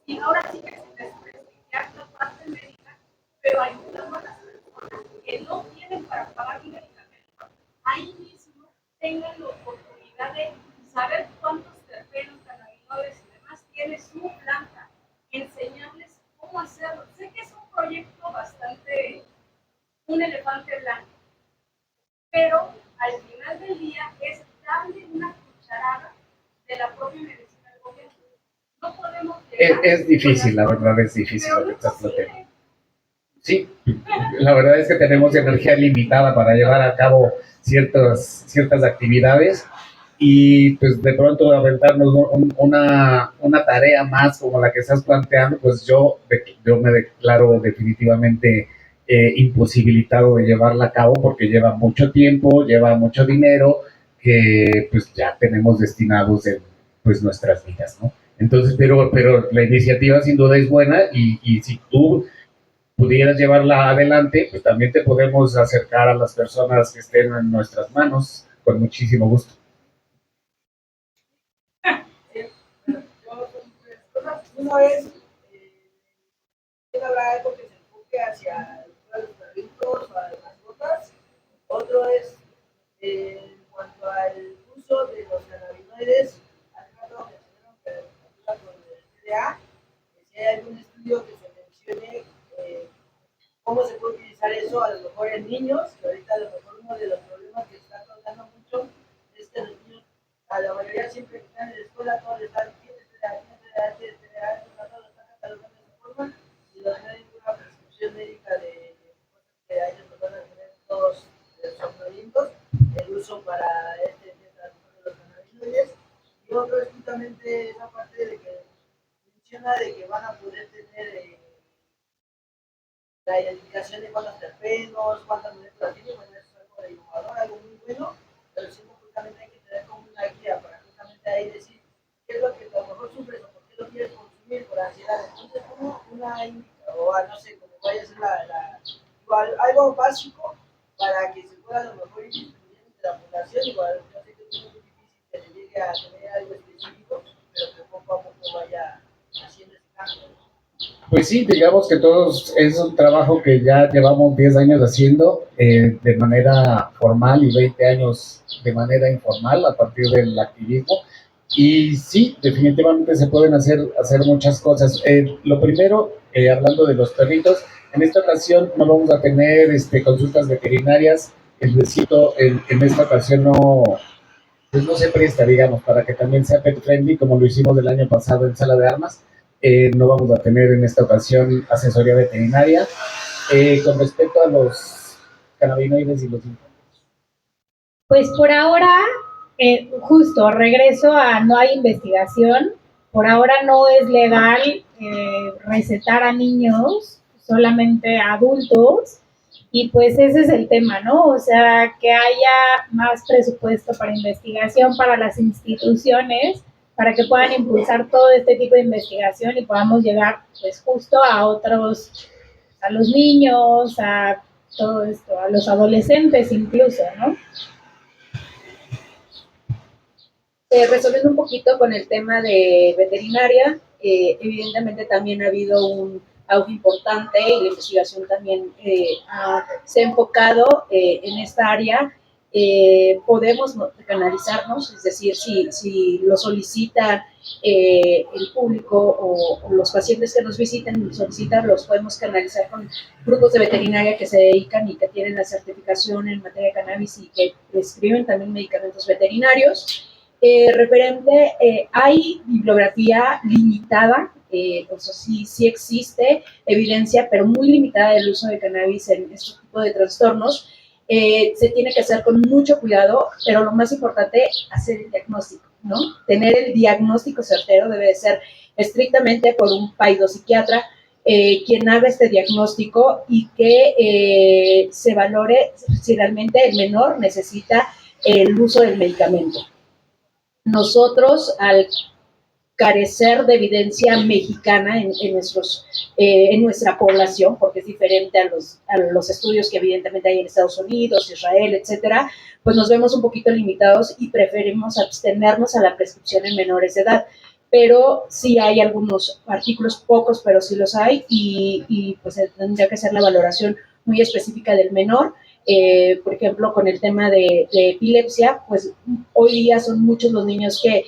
y ahora sí que sin desprestigiar la parte médica, pero ayudando a las personas que no tienen para pagar un medicamento, ahí mismo tengan la oportunidad de saber cuántos terpenos, cannabinoides y demás tiene su planta, enseñarles cómo hacerlo. Sé que es un proyecto bastante, un elefante blanco, pero al final del día es darle una cucharada de la propia medicina del gobierno. No podemos llegar. Es difícil, la verdad es difícil lo que estás planteando. Sí, la verdad es que tenemos energía limitada para llevar a cabo ciertas actividades y pues de pronto aventarnos una tarea más como la que estás planteando, pues yo me declaro definitivamente imposibilitado de llevarla a cabo porque lleva mucho tiempo, lleva mucho dinero que pues ya tenemos destinados en pues nuestras vidas, ¿no? Entonces, pero la iniciativa sin duda es buena y si tú pudieras llevarla adelante, pues también te podemos acercar a las personas que estén en nuestras manos con muchísimo gusto. Uno es habrá algo que se enfoque hacia los perritos o a las mascotas. Otro es en cuanto al uso de los cannabinoides. Hace rato mencionaron que con el TDA, si hay algún estudio que se mencione cómo se puede utilizar eso a lo mejor en niños, que ahorita a lo mejor uno de los problemas que está causando mucho es que los niños, a la mayoría siempre que están en la escuela, todos están catalogando de esa forma y no hay ninguna prescripción médica de cosas que a ellos nos van a tener todos de tema de que van a poder tener la identificación de cuántos terpenos, cuántas moléculas tiene, bueno, eso es algo de innovador, algo muy bueno, pero siempre justamente hay que tener como una guía para justamente ahí decir qué es lo que a lo mejor sufres o por qué lo quieres consumir por ansiedad. Entonces, como una indica, o no sé, como vaya a ser igual, algo básico para que se pueda a lo mejor ir distribuyendo entre la población, igual, no sé que es muy difícil que le llegue a tener algo específico, pero que poco a poco vaya haciendo ese cambio. Pues sí, digamos que todos es un trabajo que ya llevamos 10 años haciendo de manera formal y 20 años de manera informal a partir del activismo. Y sí, definitivamente se pueden hacer muchas cosas. Lo primero, hablando de los perritos, en esta ocasión no vamos a tener consultas veterinarias. El besito en esta ocasión pues no se presta, digamos, para que también sea pet friendly, como lo hicimos el año pasado en Sala de Armas. No vamos a tener en esta ocasión asesoría veterinaria. Con respecto a los cannabinoides y los... Pues por ahora, justo regreso a no hay investigación. Por ahora no es legal recetar a niños, solamente a adultos. Y pues ese es el tema, ¿no? O sea, que haya más presupuesto para investigación para las instituciones, para que puedan impulsar todo este tipo de investigación y podamos llegar pues justo a otros, a los niños, a todo esto, a los adolescentes incluso, ¿no? Resolviendo un poquito con el tema de veterinaria, evidentemente también ha habido un auge importante y la investigación también se ha enfocado en esta área. Podemos canalizarnos, es decir, si lo solicita el público o los pacientes que nos visiten, solicitan, los podemos canalizar con grupos de veterinaria que se dedican y que tienen la certificación en materia de cannabis y que prescriben también medicamentos veterinarios. Hay bibliografía limitada, o sea, sí existe evidencia, pero muy limitada del uso de cannabis en este tipo de trastornos. Se tiene que hacer con mucho cuidado, pero lo más importante, hacer el diagnóstico, ¿no? Tener el diagnóstico certero debe de ser estrictamente por un paidopsiquiatra, quien haga este diagnóstico y que se valore si realmente el menor necesita el uso del medicamento. Nosotros, al carecer de evidencia mexicana en nuestra población, porque es diferente a los estudios que evidentemente hay en Estados Unidos, Israel, etcétera, pues nos vemos un poquito limitados y preferimos abstenernos a la prescripción en menores de edad. Pero sí hay algunos artículos, pocos, pero sí los hay, y pues tendría que ser la valoración muy específica del menor. Por ejemplo, con el tema de epilepsia, pues hoy día son muchos los niños que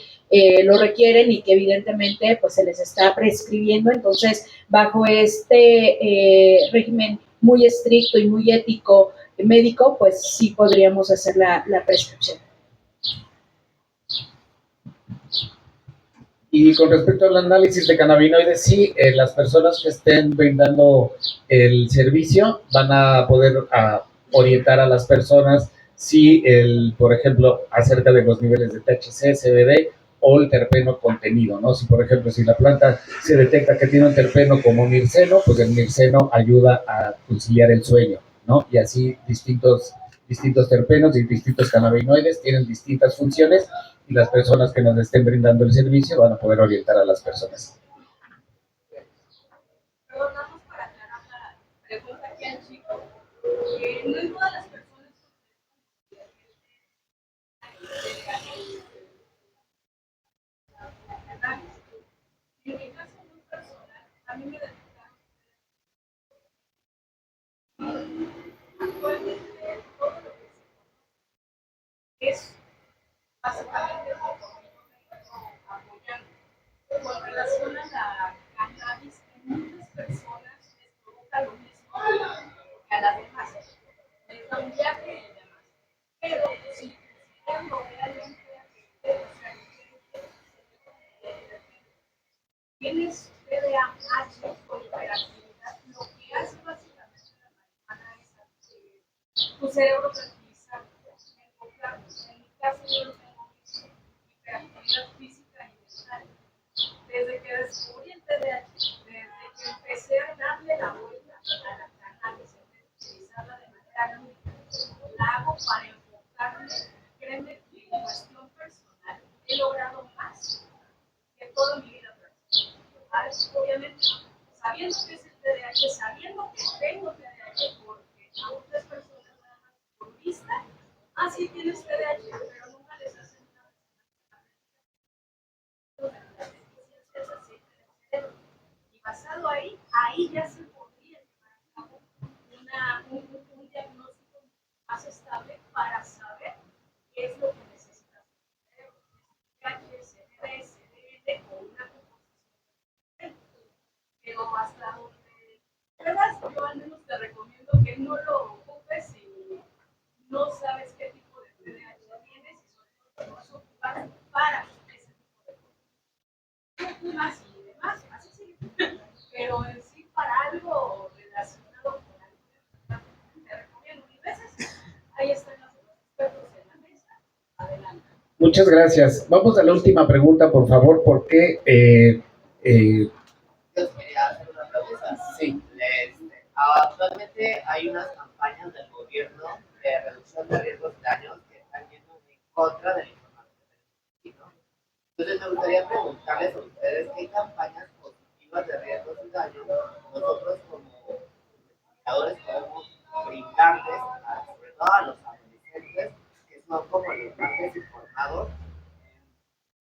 lo requieren y que evidentemente pues se les está prescribiendo. Entonces, bajo este régimen muy estricto y muy ético médico, pues sí podríamos hacer la prescripción. Y con respecto al análisis de cannabinoides, sí, las personas que estén brindando el servicio van a poder orientar a las personas si, por ejemplo, acerca de los niveles de THC, CBD o el terpeno contenido, ¿no? Si, por ejemplo, si la planta se detecta que tiene un terpeno como mirceno, pues el mirceno ayuda a conciliar el sueño, ¿no? Y así distintos terpenos y distintos cannabinoides tienen distintas funciones y las personas que nos estén brindando el servicio van a poder orientar a las personas. Perdón, vamos para aclarar la pregunta aquí al chico, que no en todas las personas en mi caso muy personal, a mí me detectaron actualmente todo lo que es básicamente apoyando. Con relación a la cannabis, en muchas personas les provoca lo mismo que a las demás. Les da un viaje y demás. Pero si considerando realmente tienes TDAH o hiperactividad, lo que hace básicamente la marihuana es tu cerebro tranquilizar, enfocar. En mi caso, yo no tengo hiperactividad física y mental. Desde que descubrí el TDAH, desde que empecé a darle la vuelta a la cannabis, utilizarla de manera lúdica, la hago para enfocarme, créeme, en cuestión personal, he logrado más que toda mi vida personal. Obviamente, sabiendo que es el TDAH, sabiendo que tengo TDAH, porque a otras personas nada más por vista, sí tienes TDAH, pero nunca les hacen nada. Y basado ahí ya se podría llevar a cabo un diagnóstico más estable para saber qué es lo que necesitas. CDD, CDD o una composición. Pero hasta donde puedas, yo al menos te recomiendo que no lo ocupes si no sabes qué tipo de TDAH tienes y sobre todo te vas a ocupar para ese tipo de cosas. No fumas y demás, así sí. Pero en sí, para algo relacionado con algo, te recomiendo mil veces. Ahí están los expertos en la mesa. Adelante. Muchas gracias. Vamos a la última pregunta, por favor, porque Yo quería hacer una pregunta. Sí. Actualmente hay unas campañas del gobierno de reducción de riesgos y daños que están yendo en contra de la información del ¿no? Entonces me gustaría preguntarles a ustedes qué campañas positivas de riesgos y daños nosotros como investigadores podemos brindarles, sobre todo a los adolescentes, que son como los más desinformados,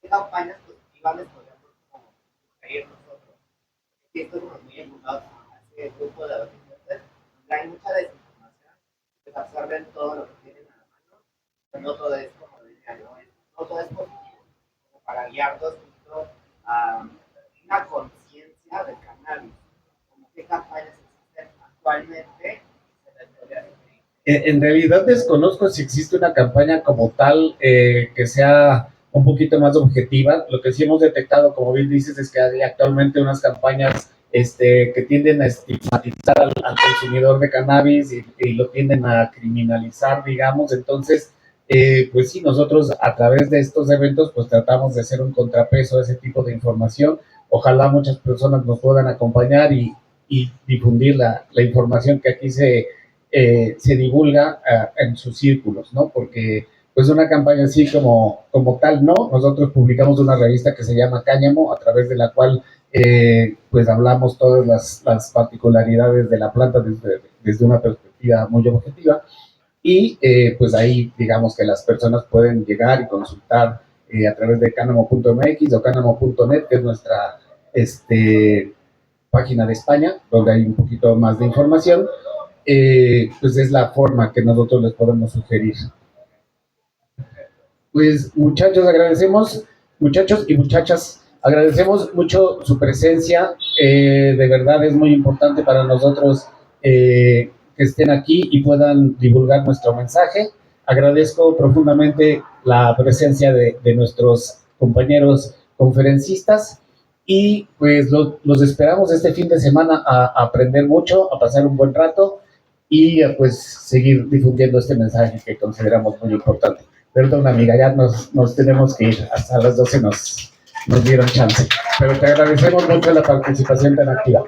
qué campañas positivas les podemos como sugerir nosotros. Y esto es muy enfocado a ese grupo de adolescentes, donde hay mucha desinformación, que absorben todo lo que tienen a la mano, pero no todo es como decía, no todo es positivo, como para guiarlos justo a una conciencia del cannabis, como qué campañas existen actualmente. En realidad desconozco si existe una campaña como tal que sea un poquito más objetiva. Lo que sí hemos detectado, como bien dices, es que hay actualmente unas campañas que tienden a estigmatizar al consumidor de cannabis y lo tienden a criminalizar, digamos. Entonces, pues sí, nosotros a través de estos eventos pues tratamos de hacer un contrapeso a ese tipo de información. Ojalá muchas personas nos puedan acompañar y difundir la información que aquí se divulga en sus círculos, ¿no? Porque pues una campaña así como tal, ¿no? Nosotros publicamos una revista que se llama Cáñamo, a través de la cual pues hablamos todas las particularidades de la planta desde una perspectiva muy objetiva y pues ahí digamos que las personas pueden llegar y consultar a través de canamo.mx o canamo.net, que es nuestra página de España, donde hay un poquito más de información. Pues es la forma que nosotros les podemos sugerir. Pues muchachos, muchachos y muchachas, agradecemos mucho su presencia. De verdad es muy importante para nosotros que estén aquí y puedan divulgar nuestro mensaje. Agradezco profundamente la presencia de nuestros compañeros conferencistas y pues los esperamos este fin de semana a aprender mucho, a pasar un buen rato y pues seguir difundiendo este mensaje que consideramos muy importante. Perdón, amiga, ya nos tenemos que ir. Hasta las 12 nos dieron chance. Pero te agradecemos mucho la participación tan activa.